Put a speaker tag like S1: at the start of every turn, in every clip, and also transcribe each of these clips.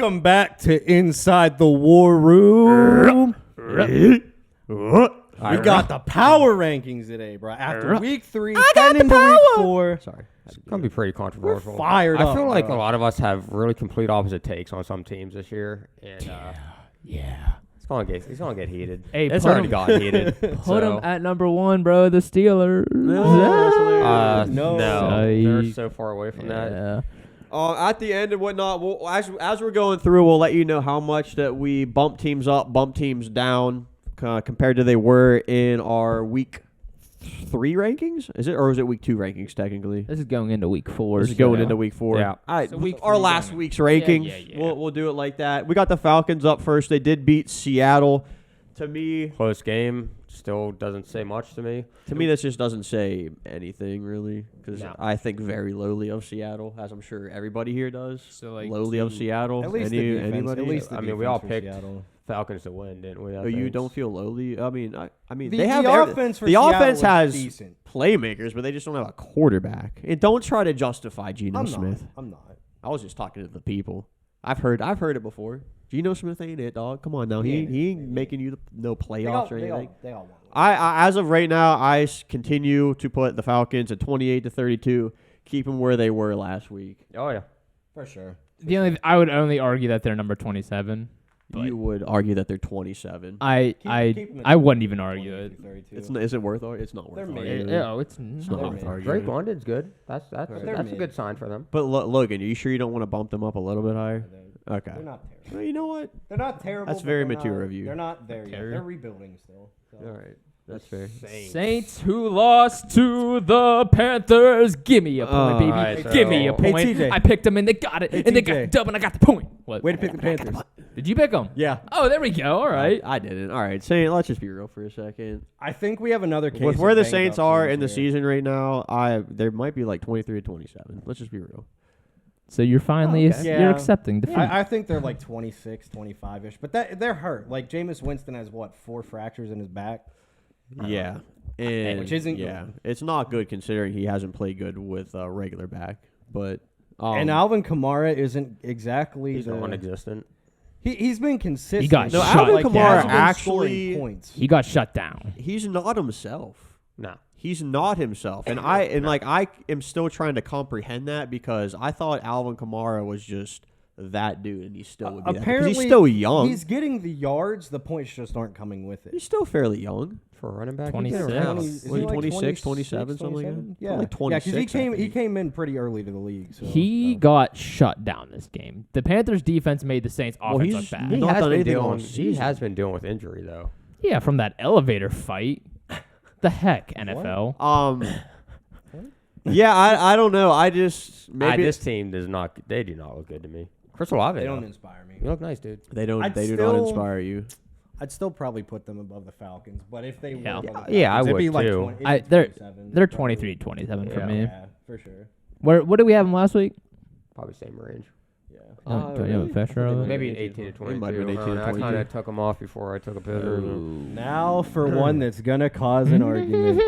S1: Welcome back to Inside the War Room. We got the power rankings today, bro. After week 3, heading into week 4.
S2: Sorry. It's going to be pretty controversial.
S1: We're fired up.
S2: I feel like
S1: bro.
S2: a lot of us have really complete opposite takes on some teams this year. And
S3: Yeah.
S2: it's going to get heated.
S3: Hey,
S2: It's
S3: put
S2: already
S3: 'em-
S2: got heated.
S3: Put them at number 1, bro. The Steelers.
S1: No.
S2: They're so far away from that.
S3: Yeah.
S4: At the end and whatnot, as we're going through, we'll let you know how much that we bump teams up, bump teams down compared to they were in our week 3 rankings. Is it week 2 rankings technically?
S3: This is going into week 4.
S4: This is going into week 4.
S2: Yeah.
S4: All right,
S3: So week
S4: our
S3: 3
S4: last
S3: going.
S4: week's rankings.
S3: Yeah.
S4: We'll do it like that. We got the Falcons up first. They did beat Seattle. To me,
S2: Close game. Still doesn't say much to me.
S4: this just doesn't say anything really, because
S2: No.
S4: I think very lowly of Seattle, as I'm sure everybody here does.
S3: So, like,
S4: lowly of Seattle.
S1: At least the defense.
S4: Anybody?
S1: At least the
S2: I mean, we all
S1: defense for
S2: picked
S1: Seattle.
S2: Falcons to win, didn't we?
S4: Oh, you don't feel lowly? I mean,
S1: The
S4: they have
S1: offense for
S4: the
S1: Seattle
S4: offense
S1: was
S4: has
S1: decent.
S4: playmakers, but they just don't have a quarterback. And don't try to justify Geno
S1: I'm
S4: Smith.
S1: not. I'm not.
S4: I was just talking to the people. I've heard it before. Geno Smith ain't it, dog. Come on now. He ain't making you no playoffs or anything.
S1: They all won.
S4: I as of right now, I continue to put the Falcons at 28-32, keep them where they were last week.
S2: Oh, yeah.
S1: For sure.
S3: I would only argue that they're number 27. But
S4: You would argue that they're 27.
S1: Keep 'em at
S3: I wouldn't even argue it.
S1: 32.
S4: Is it worth? It's not worth.
S1: They're
S4: arguing.
S1: mid.
S3: It's
S4: not
S3: not.
S4: worth arguing.
S2: Drake London's good. That's
S1: They're
S2: a
S1: mid.
S2: good sign for them.
S4: But Logan, are you sure you don't want to bump them up a little bit higher? Okay.
S1: They're not terrible.
S4: Well, you know what?
S1: They're not terrible.
S4: That's
S1: but
S4: very
S1: they're
S4: mature
S1: not-
S4: of you.
S1: They're not there yet.
S3: Terry.
S1: They're rebuilding still. So.
S4: All right. That's fair.
S3: Saints who lost to the Panthers. Give me a point, baby.
S2: Alright,
S3: Give me a
S2: so-
S1: Hey,
S3: point.
S1: TJ.
S3: I picked them and they got it.
S1: Hey,
S3: and they got
S1: TJ.
S3: the dub and I got the point. What?
S1: Way to pick the Panthers.
S3: Did you pick them?
S1: Yeah.
S3: Oh, there we go. All right.
S4: I didn't. All right. Say, let's just be real for a second.
S1: I think we have another case.
S4: With
S1: of
S4: where the
S1: banged
S4: Saints
S1: up
S4: are
S1: teams
S4: in the
S1: here.
S4: season right now, there might be like 23-27. Let's just be real.
S3: So you're finally
S1: okay.
S3: you're
S1: Yeah.
S3: accepting defeat.
S1: I think they're like 26, 25-ish. But they're hurt. Like, Jameis Winston has, 4 fractures in his back?
S4: Yeah. And
S1: Which isn't
S4: good. It's not good considering he hasn't played good with a regular back. But
S1: And Alvin Kamara isn't exactly
S2: He's
S1: the...
S2: non-existent.
S1: He's been consistent.
S3: He got
S4: No,
S3: shut
S4: Alvin
S3: down.
S4: Kamara
S1: hasn't been
S4: actually-
S1: scoring points.
S3: He got shut down.
S4: he's not himself.
S2: No.
S4: He's not himself. And I am still trying to comprehend that because I thought Alvin Kamara was just that dude and he still would be that. 'Cause
S1: Apparently,
S4: he's still young.
S1: He's getting the yards. The points just aren't coming with it.
S4: He's still fairly young.
S2: For a running back,
S3: 26.
S2: he's been around.
S1: Is he
S4: Was he
S1: like
S4: 26, 27, something like that?
S1: 27?
S4: Felt like
S1: Yeah, because
S4: 26, I
S1: he
S4: think.
S1: came in pretty early to the league. So,
S3: He got shut down this game. The Panthers defense made the Saints offense
S4: he's-
S3: look bad.
S4: he- not done anything all
S2: He
S4: season.
S2: has been dealing with injury, though.
S3: Yeah, from that elevator fight. The heck, NFL.
S4: Yeah, I don't know. I just maybe
S2: This team does not. They do not look good to me. Chris Olave,
S1: they
S2: though.
S1: don't inspire me.
S2: You look nice, dude.
S4: they do not
S1: still-
S4: inspire you.
S1: I'd still probably put them above the Falcons, but if they
S3: Yeah.
S1: were above the
S2: Yeah, I
S1: Falcons, it'd be
S2: would
S1: like
S2: too.
S1: 20, it'd
S3: I-
S1: be
S3: they're
S1: 27,
S3: they're
S1: probably.
S3: 23-27 for
S2: Yeah.
S3: me.
S1: Yeah, for sure.
S3: What did we have them last week?
S2: Probably same range.
S1: Yeah.
S3: Do you have a fresher of it?
S2: Maybe an 18 to 22.
S4: might have been 18 to
S2: I kind
S4: 22.
S2: of took them off before I took a pivot.
S1: Now for one that's gonna cause an argument.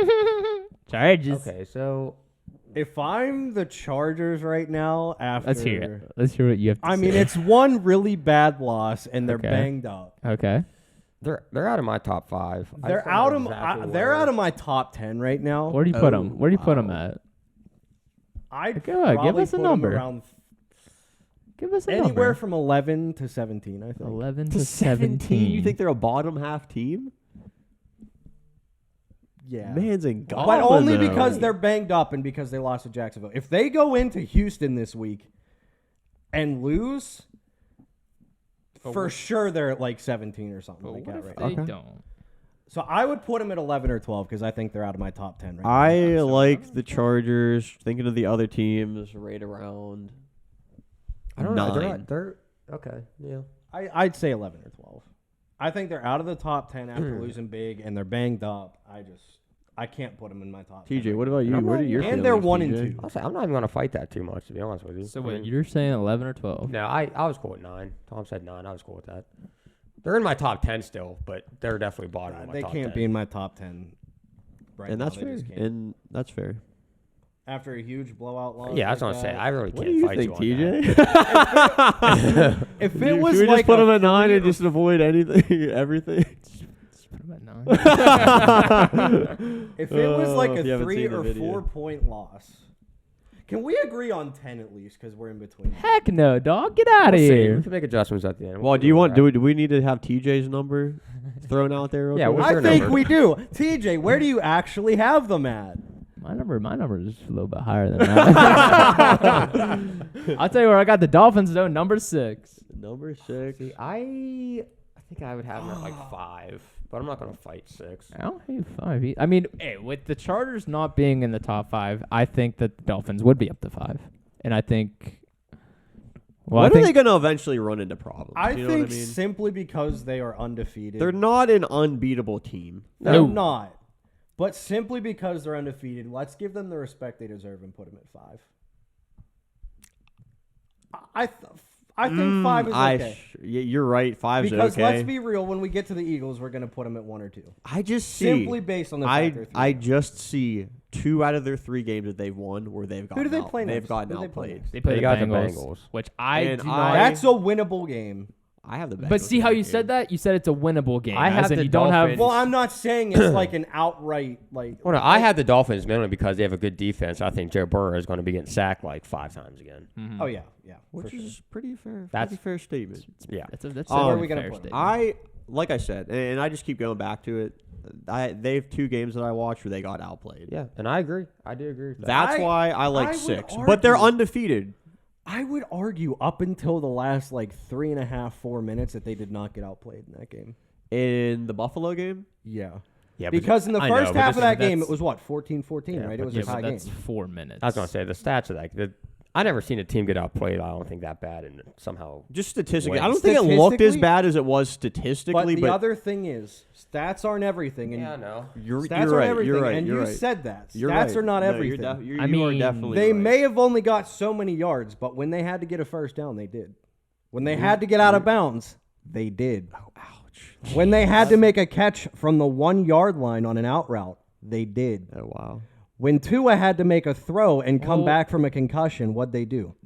S3: Charges.
S2: Okay, so
S1: If I'm the Chargers right now, after
S3: Let's hear it. Let's hear what you have to say.
S1: I mean, it's one really bad loss, and they're
S3: Okay.
S1: banged up.
S3: Okay.
S2: they're out of my top 5. I
S1: They're
S2: just don't
S1: out
S2: know
S1: of
S2: exactly
S1: they're
S2: where.
S1: out of my top 10 right now.
S3: Where do you put them? Where do you put them at?
S1: I'd
S3: Go ahead, give
S1: probably
S3: us a
S1: put 'em
S3: number.
S1: around
S3: Give us a
S1: anywhere
S3: number.
S1: from 11 to 17. I think.
S3: 11 to 17.
S4: You think they're a bottom half team?
S1: Yeah.
S4: Man's in God.
S1: But only because they're banged up and because they lost to Jacksonville. If they go into Houston this week and lose, for sure they're at like 17 or something like
S3: What
S1: that
S3: if
S1: right
S3: they
S1: now.
S3: don't?
S1: So I would put them at 11 or 12 because I think they're out of my top 10 right now.
S4: I like the Chargers. Thinking of the other teams, right around.
S2: I don't know.
S4: 9.
S2: They're okay. Yeah.
S1: I'd say 11 or 12. I think they're out of the top 10 after losing big and they're banged up. I can't put them in my top 10.
S4: TJ, what about you? What are your
S1: And they're
S4: feelings,
S1: 1 and
S4: TJ?
S1: 2.
S2: I'll say I'm not even gonna fight that too much, to be honest with you.
S3: So
S2: I
S3: wait,
S2: mean,
S3: you're saying 11 or 12?
S2: no, I was cool with 9. Tom said 9. I was cool with that. They're in my top 10 still, but they're definitely bottom of my
S1: They
S2: top
S1: can't
S2: 10.
S1: be in my top 10 right
S4: And
S1: now.
S4: that's
S1: They
S4: fair.
S1: just can't.
S4: And that's fair.
S1: after a huge blowout loss.
S2: Yeah, I was
S1: like
S2: gonna say
S1: that.
S2: I really
S4: What
S2: can't
S4: do you
S2: fight
S4: think,
S2: you on
S4: TJ?
S2: that.
S1: If it
S4: Should
S1: was
S4: we
S1: like
S4: just put
S1: a
S4: him at 9 and
S1: 3 or
S4: just avoid anything, everything?
S3: Just put him at 9.
S1: If it was like
S4: if you
S1: a
S4: haven't
S1: 3
S4: seen the
S1: or
S4: video.
S1: 4 point loss, can we agree on 10 at least? Because we're in between.
S3: Heck no, dog. Get out of
S2: We'll see.
S3: here.
S2: We can make adjustments at the end.
S4: Well, do you want? Do we need to have TJ's number thrown out there? Real
S2: Yeah,
S4: quick?
S2: what's
S1: I
S2: your
S1: think
S2: number?
S1: we do. TJ, where do you actually have them at?
S3: My number is a little bit higher than that. I'll tell you where I got the Dolphins though, number 6.
S4: Number 6.
S2: See, I think I would have them at like 5, but I'm not gonna fight 6.
S3: I don't hate 5. I mean, hey, with the Chargers not being in the top 5, I think that the Dolphins would be up to 5, and I think. Well,
S4: When are they going to eventually run into problems?
S1: I
S4: You know
S1: think
S4: what I mean?
S1: simply because they are undefeated.
S4: They're not an unbeatable team.
S1: They're
S3: No.
S1: not. But simply because they're undefeated, let's give them the respect they deserve and put them at 5. I think 5 is okay.
S4: You're right. 5 is
S1: Because
S4: okay.
S1: let's be real, when we get to the Eagles, we're going to put them at 1 or 2.
S4: I just see.
S1: Simply based on the fact they're 3.
S4: I just see 2 out of their 3 games that they've won where they've gotten
S1: do they play
S4: They've
S1: next?
S4: gotten
S1: Who do they play
S4: outplayed.
S1: next?
S3: They play
S2: They
S3: the
S2: got the
S3: Bengals,
S2: Bengals.
S3: which I
S4: And
S3: do
S4: I-
S3: not.
S1: That's a winnable game.
S4: I have the Bengals.
S3: But see how
S4: in
S3: you
S4: that
S3: said
S4: game.
S3: that? You said it's a winnable game.
S2: I have
S3: as in
S2: the
S3: you don't have.
S2: Dolphins.
S1: Well, I'm not saying it's like an outright like.
S2: Well, no, I had the Dolphins mainly because they have a good defense. I think Joe Burrow is going to be getting sacked like 5 times again.
S1: Oh yeah, for
S4: Which
S1: sure.
S4: is pretty fair.
S2: That's-
S4: Pretty fair statement.
S2: Yeah.
S3: That's
S4: Where are
S3: a
S1: we gonna
S3: fair
S1: put 'em?
S3: statement.
S4: Like I said, and I just keep going back to it. They have 2 games that I watched where they got outplayed.
S2: Yeah, and I agree. I do agree with that.
S4: That's why I
S1: I
S4: like
S1: would
S4: 6. But they're
S1: argue-
S4: undefeated.
S1: I would argue up until the last like 3.5, 4 minutes that they did not get outplayed in that game.
S4: In the Buffalo game,
S1: Yeah.
S2: Yeah, but
S1: Because in the
S2: I know,
S1: first
S2: but
S1: half
S2: this
S1: of
S2: is-
S1: that game,
S2: that's-
S1: it was what, 14-14,
S2: Yeah,
S1: right? It
S2: but
S1: was
S3: Yeah,
S1: a
S3: but
S1: tie
S3: that's
S1: game.
S3: 4 minutes.
S2: I was going to say the stats are like I never seen a team get outplayed. I don't think that bad and somehow.
S4: just statistically,
S2: Wait,
S4: I don't think it looked as
S1: statistically-
S4: bad as it was
S1: But
S4: statistically.
S1: the other thing is, stats aren't everything. And
S2: Yeah, I know.
S4: you're
S1: stats
S4: right.
S1: aren't everything.
S4: You're right.
S1: And
S4: you're
S1: you
S4: right.
S1: said that.
S4: You're
S1: Stats
S4: right.
S1: are not
S4: No,
S1: everything.
S4: you
S3: I
S4: are
S3: mean,
S4: definitely
S1: They
S4: right.
S1: may have only got so many yards, but when they had to get a first down, they did. When they had to get out of bounds, they did.
S4: Ouch.
S1: When they had to make a catch from the 1-yard line on an out route, they did.
S4: Oh wow.
S1: When Tua had to make a throw and come
S3: Well-
S1: back from a concussion, what'd they do?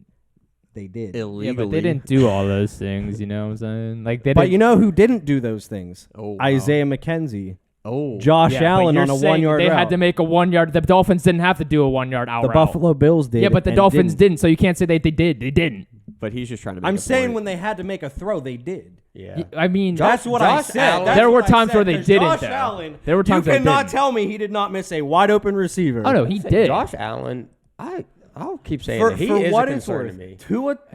S1: They did.
S4: Illegally.
S3: Yeah, but they didn't do all those things. You know what I'm saying? Like they
S1: But
S3: didn't.
S1: you know who didn't do those things?
S4: Oh, wow.
S1: Isaiah McKenzie.
S4: Oh.
S1: Josh
S3: Yeah, but
S1: Allen
S3: you're
S1: on a
S3: saying
S1: 1-yard
S3: They
S1: route.
S3: had to make a 1-yard. The Dolphins didn't have to do a 1-yard out
S1: The
S3: route.
S1: Buffalo Bills did.
S3: Yeah, but the
S1: and
S3: Dolphins didn't. So you can't say they did. They didn't.
S4: But he's just trying to make
S1: I'm
S4: a
S1: saying
S4: point.
S1: when they had to make a throw, they did.
S2: Yeah.
S3: I mean,
S1: That's what I
S2: Josh
S1: said.
S2: Allen-
S1: That's
S3: There were
S1: what I
S3: times
S1: said,
S3: where they
S1: 'cause
S3: didn't,
S1: Josh
S3: though.
S1: Allen,
S3: There were times
S1: you
S3: they
S1: cannot
S3: didn't.
S1: tell me he did not miss a wide open receiver.
S3: oh no, he did.
S2: Josh Allen, I'll keep saying
S1: For,
S2: that he
S1: for
S2: is
S1: what
S2: a
S1: it's
S2: concern
S1: worth,
S2: to me.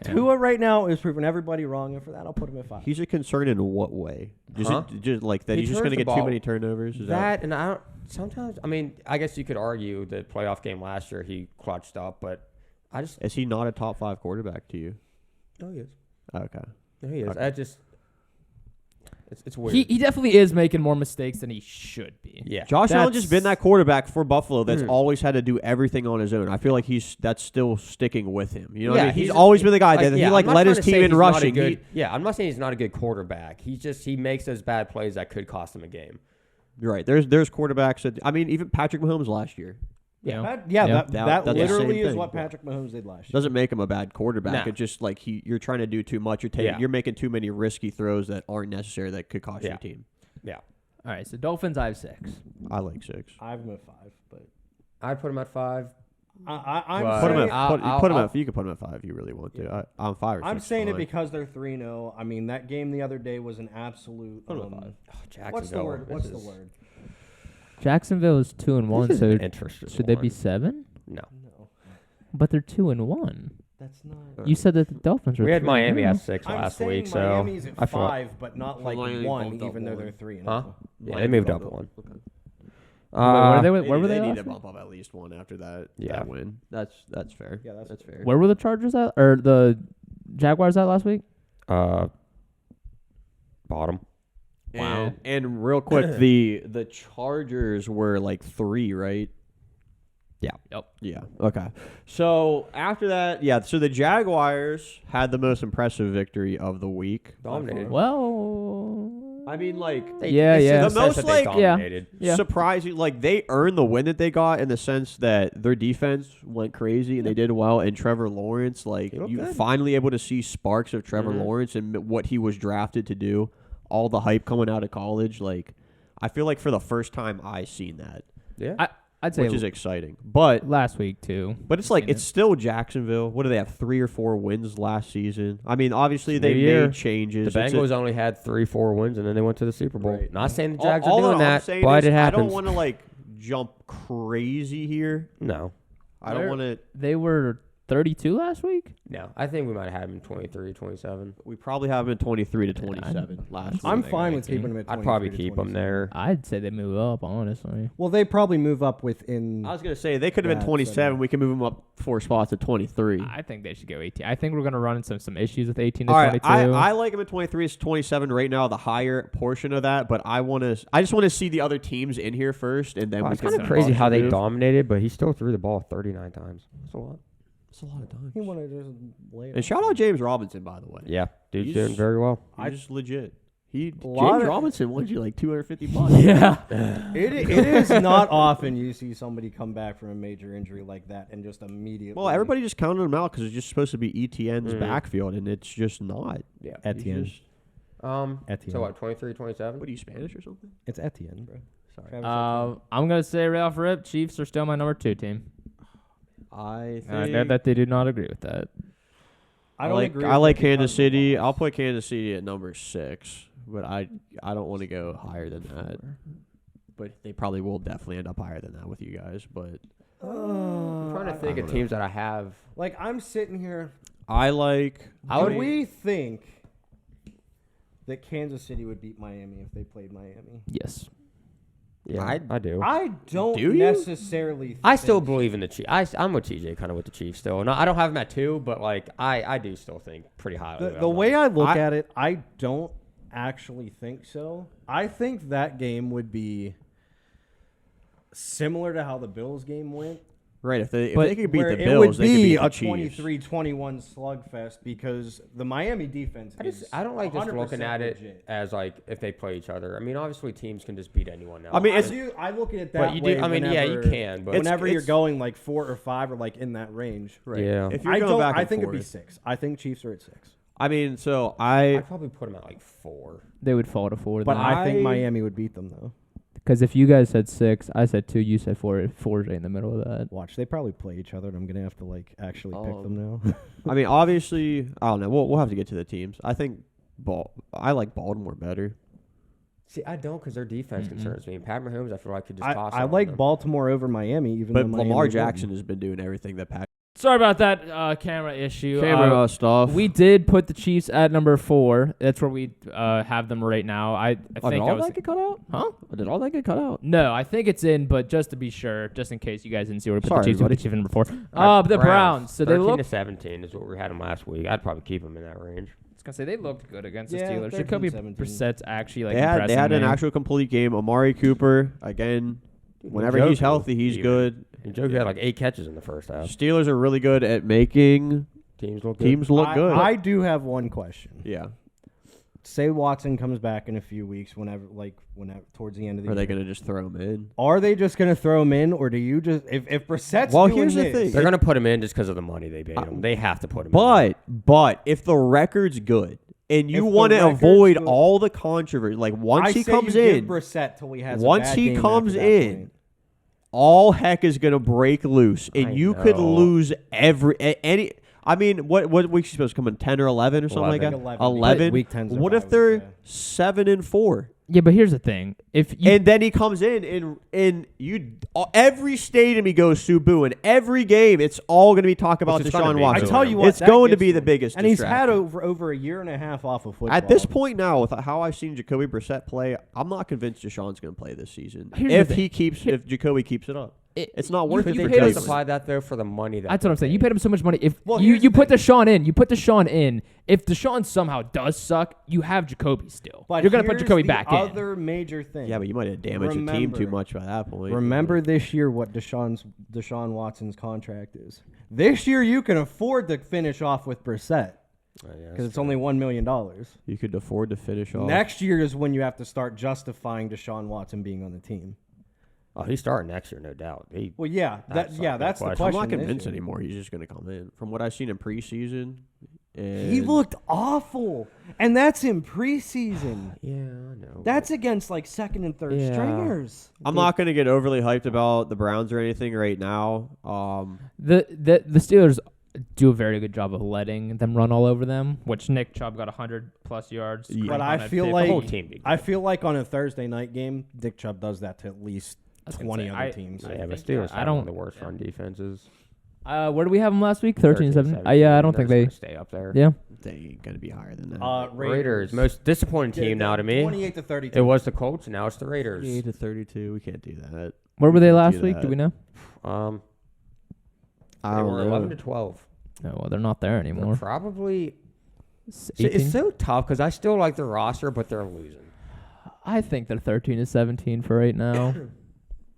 S1: Tua right now is proving everybody wrong, and for that, I'll put him at 5.
S4: He's a concern in what way?
S2: Huh?
S4: Just like that
S2: He
S4: he's just
S2: turns
S4: going to
S2: the
S4: get too
S2: ball-
S4: many turnovers? Is
S2: That and I don't. Sometimes I mean I guess you could argue the playoff game last year he clutched up, but I just
S4: Is he not a top 5 quarterback to you?
S2: no he is.
S4: Okay.
S2: No, he is.
S4: Okay.
S2: I just it's weird.
S3: He definitely is making more mistakes than he should be.
S2: yeah.
S4: Josh Allen
S3: That's-
S4: just been that quarterback for Buffalo that's
S2: Mhm.
S4: always had to do everything on his own. I feel like that's still sticking with him. You know what I
S2: Yeah,
S4: mean? He's
S2: he's-
S4: always been the guy that
S2: yeah,
S4: he
S2: I'm not
S4: led his
S2: trying to
S4: team
S2: say
S4: in
S2: he's not a
S4: rushing.
S2: good- yeah, I'm not saying he's not a good quarterback. He makes those bad plays that could cost him a game.
S4: You're right. There's quarterbacks that I mean even Patrick Mahomes last year
S3: You know?
S1: That
S4: That's the
S1: literally
S4: same
S1: is
S4: thing.
S1: what Patrick Mahomes did last year.
S4: doesn't make him a bad quarterback.
S2: No.
S4: It's just like you're trying to do too much.
S2: Yeah.
S4: You're making too many risky throws that aren't necessary that could cost your
S2: Yeah.
S4: team.
S2: Yeah.
S3: All right, so Dolphins, I have 6.
S4: I like 6.
S1: I have him at 5, but
S2: I'd put him at 5.
S1: I'm
S2: Well,
S4: Put him
S1: saying,
S4: at
S2: I'll-
S4: put him
S2: I'll-
S4: at you can put him at 5 if you really want to. I'm 5 or 6.
S1: I'm saying it
S4: fine.
S1: because they're 3-0. I mean, that game the other day was an absolute.
S2: Put him at 5. Oh, Jacksonville.
S1: What's the word?
S2: this
S1: What's the
S2: is-
S1: word?
S3: Jacksonville is 2-1,
S2: this is
S3: so
S2: an interesting
S3: should they be
S2: one.
S3: 7?
S2: No.
S1: No,
S3: But they're 2-1.
S1: that's not.
S3: You said that the Dolphins were.
S2: We had
S3: 3-0.
S2: Miami at 6
S1: I'm
S2: last
S1: saying
S2: week, so
S1: Miami's at
S2: I forgot.
S1: 5, but not like
S4: Miami
S1: 1,
S4: bumped up
S1: even though
S4: one.
S1: they're 3-0.
S2: Huh? Yeah,
S4: Miami
S2: they moved
S4: bumped
S2: up one.
S4: Okay.
S3: Where were they?
S4: They need
S3: last
S4: to
S3: week?
S4: bump up at least one after that
S2: Yeah.
S4: win. That's fair.
S1: Yeah, that's
S4: fair.
S3: Where were the Chargers at, or the Jaguars at last week?
S2: Bottom.
S3: Wow.
S4: And real quick, the Chargers were like 3, right?
S2: Yeah.
S3: Yep.
S4: Yeah. Okay. So after that, so the Jaguars had the most impressive victory of the week.
S2: Dominated.
S3: Well,
S4: I mean, like,
S3: Yeah, yeah.
S4: The most, like,
S2: dominated.
S3: Yeah.
S4: surprising, like, they earned the win that they got in the sense that their defense went crazy and they did well. And Trevor Lawrence, like,
S2: He looked
S4: you
S2: good.
S4: finally able to see sparks of Trevor
S2: Mhm.
S4: Lawrence and what he was drafted to do. All the hype coming out of college, like, I feel like for the first time I seen that,
S2: Yeah.
S3: I'd say
S4: which is exciting. But
S3: last week too.
S4: it's like
S3: seen
S4: it's still Jacksonville. What do they have? 3 or 4 wins last season. I mean, obviously
S2: It's
S4: they
S2: a new year.
S4: made changes.
S2: The
S4: It's a-
S2: Bengals only had 3-4 wins, and then they went to the Super Bowl.
S4: Right.
S2: Not saying the
S4: all-
S2: Jags
S4: all
S2: are doing
S4: I'm
S2: that,
S4: saying
S2: but
S4: is
S2: it happens.
S4: I don't want to like jump crazy here.
S2: No.
S4: I don't want to.
S3: They were 32 last week.
S2: No. I think we might have had him 23, 27.
S4: We probably have them in 23 to 27 last week.
S1: I'm fine with
S3: 19.
S1: keeping them at 23
S2: I'd probably
S1: to
S2: keep them
S1: 27.
S2: there.
S3: I'd say they move up, honestly.
S1: Well, they probably move up within.
S4: I was gonna say they could have
S1: Yeah,
S4: been 27.
S1: so-
S4: We can move them up 4 spots to 23.
S3: I think they should go 18. I think we're gonna run into some issues with 18 to
S4: All right,
S3: 22.
S4: I like them at 23. It's 27 right now, the higher portion of that. But I just want to see the other teams in here first, and then we
S2: It's
S4: can.
S2: kind of
S3: can
S2: crazy
S3: watch
S2: how
S3: the
S2: they
S3: move.
S2: dominated, but he still threw the ball 39 times. That's a lot.
S4: It's a lot of time.
S1: He wanted to just lay it
S4: And shout out James Robinson, by the way.
S2: Yeah. Dude's
S4: He's-
S2: doing very well.
S4: He's legit.
S1: lot
S4: James
S1: of-
S4: Robinson won you like $250.
S3: yeah.
S1: It is not often you see somebody come back from a major injury like that and just immediately.
S4: Well, everybody just counted him out because it's just supposed to be ETN's
S2: Mhm.
S4: backfield, and it's just not.
S2: Yeah.
S1: Etienne.
S4: He's just-
S1: Etienne.
S2: So what, 23, 27?
S4: What are you, Spanish or something?
S1: It's Etienne, bro.
S4: Sorry.
S1: Travis
S3: I'm gonna say right off rip, Chiefs are still my number 2 team.
S4: I
S3: And I know
S4: think
S3: that they do not agree with that.
S1: I don't agree.
S4: I
S1: with
S4: like
S1: it because
S4: Kansas
S1: of
S4: City.
S1: Mahomes.
S4: I'll put Kansas City at number 6, but I don't want to go higher than that. But they probably will definitely end up higher than that with you guys. But
S2: I'm trying to think
S4: I
S2: of
S4: don't
S2: teams that I have.
S1: Like I'm sitting here.
S4: I like.
S1: Would we think that Kansas City would beat Miami if they played Miami?
S3: Yes.
S2: Yeah, I do.
S1: I don't
S4: Do you?
S1: necessarily.
S2: I still
S1: think-
S2: believe in the Chiefs. I'm with TJ, kind of with the Chiefs still. No, I don't have them at 2, but like I do still think pretty highly. of
S1: The
S2: them.
S1: way I look
S4: I-
S1: at it, I don't actually think so. I think that game would be similar to how the Bills game went.
S4: Right, if they
S1: But
S4: could beat
S1: where
S4: the
S1: it
S4: Bills,
S1: would
S4: they could
S1: be
S4: beat
S1: a
S4: the Chiefs.
S1: 23-21 slugfest because the Miami defense
S2: I don't like just
S1: 100%
S2: looking at it
S1: legit.
S2: as like if they play each other. I mean, obviously teams can just beat anyone now.
S4: I mean, it's-
S1: I look at it that
S2: but you
S1: way.
S2: do. I mean, yeah, you
S1: whenever-
S2: can, but
S1: Whenever you're
S4: it's-
S1: going like 4 or 5 or like in that range,
S4: Right.
S2: Yeah.
S4: If you're
S1: I
S4: going
S1: don't.
S4: back
S1: I
S4: and
S1: think it'd be
S4: forth.
S1: 6. I think Chiefs are at 6,
S4: I mean, so
S2: I'd probably put them at like 4.
S3: They would fall to 4.
S1: but I think
S4: I-
S1: Miami would beat them though.
S3: Because if you guys said 6, I said 2, you said 4. 4's right in the middle of that.
S1: Watch, they probably play each other, and I'm gonna have to like actually pick them now.
S4: I mean, obviously, I don't know. We'll have to get to the teams. I think I like Baltimore better.
S2: See, I don't because their defense concerns me. Pat Mahomes, I feel like could just toss.
S1: I
S2: it on
S1: like
S2: them.
S1: Baltimore over Miami, even
S4: But
S1: though Miami
S4: Lamar
S1: won.
S4: Jackson has been doing everything that Pat.
S3: Sorry about that camera issue.
S4: Camera stuff.
S3: We did put the Chiefs at number 4. That's where we have them right now. I
S4: did
S3: think I
S4: all
S3: was.
S4: that get cut out?
S3: Huh?
S4: Did all that get cut out?
S3: No, I think it's in, but just to be sure, just in case you guys didn't see where we put
S4: Sorry,
S3: the Chiefs, we put
S4: everybody.
S3: the Chiefs at number 4.
S2: All right,
S3: The Browns. So they
S2: 13
S3: look.
S2: to 17 is what we had them last week. I'd probably keep them in that range.
S3: I was gonna say they looked good against
S1: Yeah,
S3: the Steelers.
S1: 13,
S3: Jacoby
S1: 17.
S3: Brissett's actually like
S4: They had
S3: impressing
S4: an
S3: me.
S4: actual complete game. Amari Cooper again. Whenever he's
S2: Njoku,
S4: healthy, he's
S2: even.
S4: good.
S2: And Joe had like 8 catches in the first half.
S4: Steelers are really good at making
S2: Teams look good.
S4: teams look good.
S1: I do have one question.
S4: Yeah.
S1: Say Watson comes back in a few weeks, whenever towards the end of the
S4: Are
S1: year.
S4: they going to just throw him in?
S1: Are they just gonna throw him in, or do you just if Brissett's
S4: Well,
S1: doing
S4: here's the
S1: his,
S4: thing.
S2: They're gonna put him in just because of the money they paid him. They have to put him in.
S4: But if the record's good and you
S1: If the
S4: want to
S1: record's
S4: avoid
S1: good-
S4: all the controversy, like once
S1: I
S4: he
S1: say
S4: comes
S1: you
S4: in,
S1: give Brissett till he has a
S4: once
S1: bad
S4: he
S1: game
S4: comes
S1: after that
S4: in,
S1: point.
S4: all heck is going to break loose, and
S2: I
S4: you could
S2: know.
S4: lose any. I mean, what week is supposed to come in 10 or 11 or something like that?
S1: 11.
S4: 11.
S1: Week 10's
S4: What
S1: their
S4: if
S1: bye
S4: they're
S1: week, yeah.
S4: 7-4?
S3: Yeah, but here's the thing: if you
S4: And then he comes in and every stadium he goes to boo, and every game it's all going to be talk about
S2: Which is gonna
S4: Deshaun
S2: be.
S4: Watson.
S1: I tell you what,
S4: it's
S1: that
S4: going to
S1: gets
S4: be the
S1: him.
S4: biggest,
S1: and he's had
S4: distraction.
S1: over a year and a half off of football.
S4: At this point now, with how I've seen Jacoby Brissett play, I'm not convinced Deshaun's going to play this season.
S3: Here's the
S4: If
S3: thing.
S4: if Jacoby keeps it up, it's not
S3: you-
S4: worth
S2: Could
S4: it
S2: they
S4: for
S3: paid us
S2: just
S3: a-
S2: apply that though for the money that?
S3: that's what I'm saying. You paid him so much money. If
S1: Well,
S3: you
S1: here's the
S3: put
S1: thing.
S3: Deshaun in, you put Deshaun in. If Deshaun somehow does suck, you have Jacoby still.
S1: But
S3: You're gonna put
S1: here's
S3: Jacoby
S1: the
S3: back in.
S1: other major thing.
S4: Yeah, but you might have damaged the team too
S1: Remember-
S4: much by that point.
S1: Remember this year what Deshaun Watson's contract is. This year you can afford to finish off with Brissett. because it's only $1 million.
S4: You could afford to finish off.
S1: Next year is when you have to start justifying Deshaun Watson being on the team.
S2: Oh, he's starting next year, no doubt.
S1: Well, that's the question.
S4: I'm not convinced anymore. He's just going to come in. From what I've seen in preseason,
S1: he looked awful, and that's in preseason.
S2: Yeah, I know.
S1: That's against like second and third stringers.
S4: I'm not going to get overly hyped about the Browns or anything right now.
S3: The Steelers do a very good job of letting them run all over them, which Nick Chubb got 100+ yards.
S4: Yeah.
S1: But I feel like on a Thursday night game, Dick Chubb does that to at least 20 other teams.
S2: Yeah, but Steelers have one of the worst run defenses.
S3: Where do we have them last week? 13-7. Yeah, I don't think they
S2: stay up there.
S3: Yeah,
S4: they ain't going to be higher than that.
S2: Raiders, most disappointing team now to me.
S1: 28-32.
S2: It was the Colts, and now it's the Raiders.
S4: 28-32. We can't do that.
S3: where were they last week? Do we know?
S4: I
S2: They
S4: don't
S2: were
S4: know.
S2: 11-12.
S3: No, well, they're not there anymore.
S2: They're probably.
S3: 18?
S2: It's so tough because I still like the roster, but they're losing.
S3: I think they're 13-17 for right now.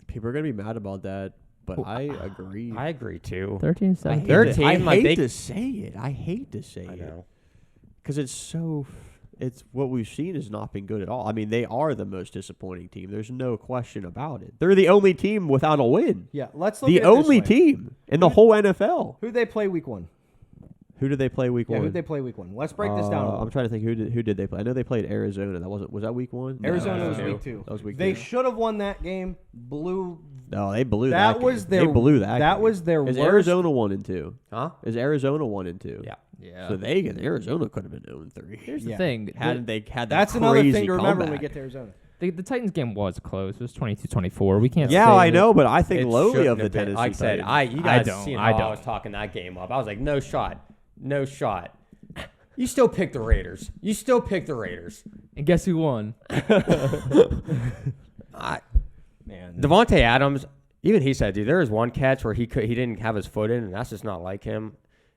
S4: People are going to be mad about that, but
S3: Well,
S4: I agree.
S2: I agree too.
S3: 13-17.
S2: Their team,
S4: I
S2: like,
S4: hate to say it. I hate to say
S2: I
S4: it.
S2: know.
S4: Because it's what we've seen has not been good at all. I mean, they are the most disappointing team. There's no question about it. They're the only team without a win.
S1: Yeah, let's look
S4: The
S1: at it this
S4: only
S1: way.
S4: team in the whole NFL.
S1: Who they play week 1?
S4: Who did they play week
S1: Yeah,
S4: one?
S1: who did they play week 1? Let's break this down a
S4: I'm
S1: little.
S4: trying to think who did they play. I know they played Arizona. Was that week 1?
S1: Arizona was
S2: No.
S1: week 2.
S4: That was week
S1: They
S4: 2.
S1: should have won that game.
S4: No, they blew that.
S1: That
S4: game.
S1: was their.
S4: They blew that.
S1: That
S4: game.
S1: was their
S4: Is
S1: worst.
S4: Arizona 1-2?
S2: Huh?
S4: Is Arizona 1-2?
S2: Yeah.
S3: Yeah.
S4: So Arizona could have been 0-3.
S3: Here's
S1: Yeah.
S3: the thing.
S4: Hadn't they had that
S1: That's another
S4: crazy
S1: thing to remember when we
S4: comeback.
S1: get to Arizona.
S3: The Titans game was close. It was 22-24. We can't.
S4: Yeah,
S3: say
S4: I
S3: that-
S4: know, but I think
S2: It
S4: lowly
S2: shouldn't
S4: of the
S2: have been.
S4: Tennessee
S2: Like I said,
S4: Titans.
S2: you guys
S3: don't.
S2: seen
S3: I
S2: how I
S3: don't.
S2: was talking that game up. I was like, no shot. No shot. You still picked the Raiders.
S3: And guess who won?
S1: Man,
S2: Devontae Adams, even he said, dude, there was one catch where he didn't have his foot in, and that's just not like him.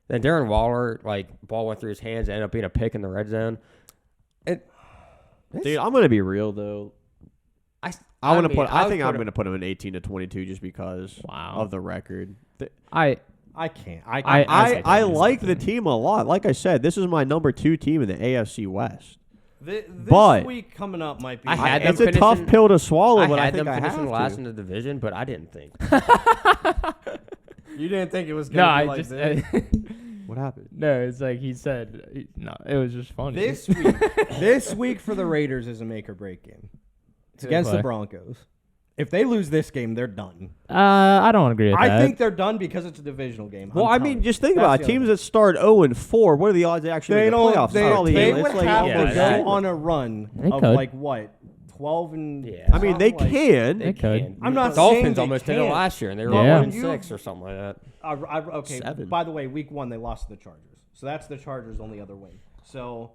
S2: Then Darren Waller, ball went through his hands, ended up being a pick in the red zone.
S4: Dude, I'm gonna be real though. I think I'm
S2: would
S4: gonna put him in 18-22 just because
S3: Wow.
S4: of the record.
S1: I can't.
S4: I like the team a lot. Like I said, this is my number 2 team in the AFC West.
S1: This
S4: But-
S1: week coming up might be.
S2: I had them
S4: It's a tough
S2: finishing-
S4: pill to swallow, but I
S2: had
S4: think
S2: them
S4: I
S2: finishing
S4: have
S2: last
S4: to.
S2: in the division, but I didn't think.
S1: You didn't think it was
S3: No,
S1: going to
S3: I
S1: be like
S3: just.
S1: this.
S4: What happened?
S3: No, it's like he said. No, it was just funny.
S1: This week for the Raiders is a make or break game. It's
S3: Good
S1: against
S3: play.
S1: the Broncos. If they lose this game, they're done.
S3: I don't agree with that.
S1: I think they're done because it's a divisional game.
S4: Well, I mean, just think about it. Teams that start 0-4. What are the odds they actually
S1: they
S4: make the
S1: don't.
S4: playoffs?
S1: They,
S4: It's probably-
S1: they
S4: it's
S1: would
S4: like
S1: have
S4: almost
S1: to go
S2: exactly.
S1: on a run
S3: They
S1: of
S3: could.
S1: like what, 12 and.
S2: Yeah.
S4: I mean, they
S1: something like-
S4: can.
S3: They could.
S2: can.
S1: I'm not
S2: Dolphins
S1: saying they
S2: almost did it
S1: can't.
S2: last year, and they were
S3: Yeah.
S2: 1-6 or something like that.
S1: Okay.
S4: 7.
S1: By the way, week 1 they lost to the Chargers, so that's the Chargers' only other win. So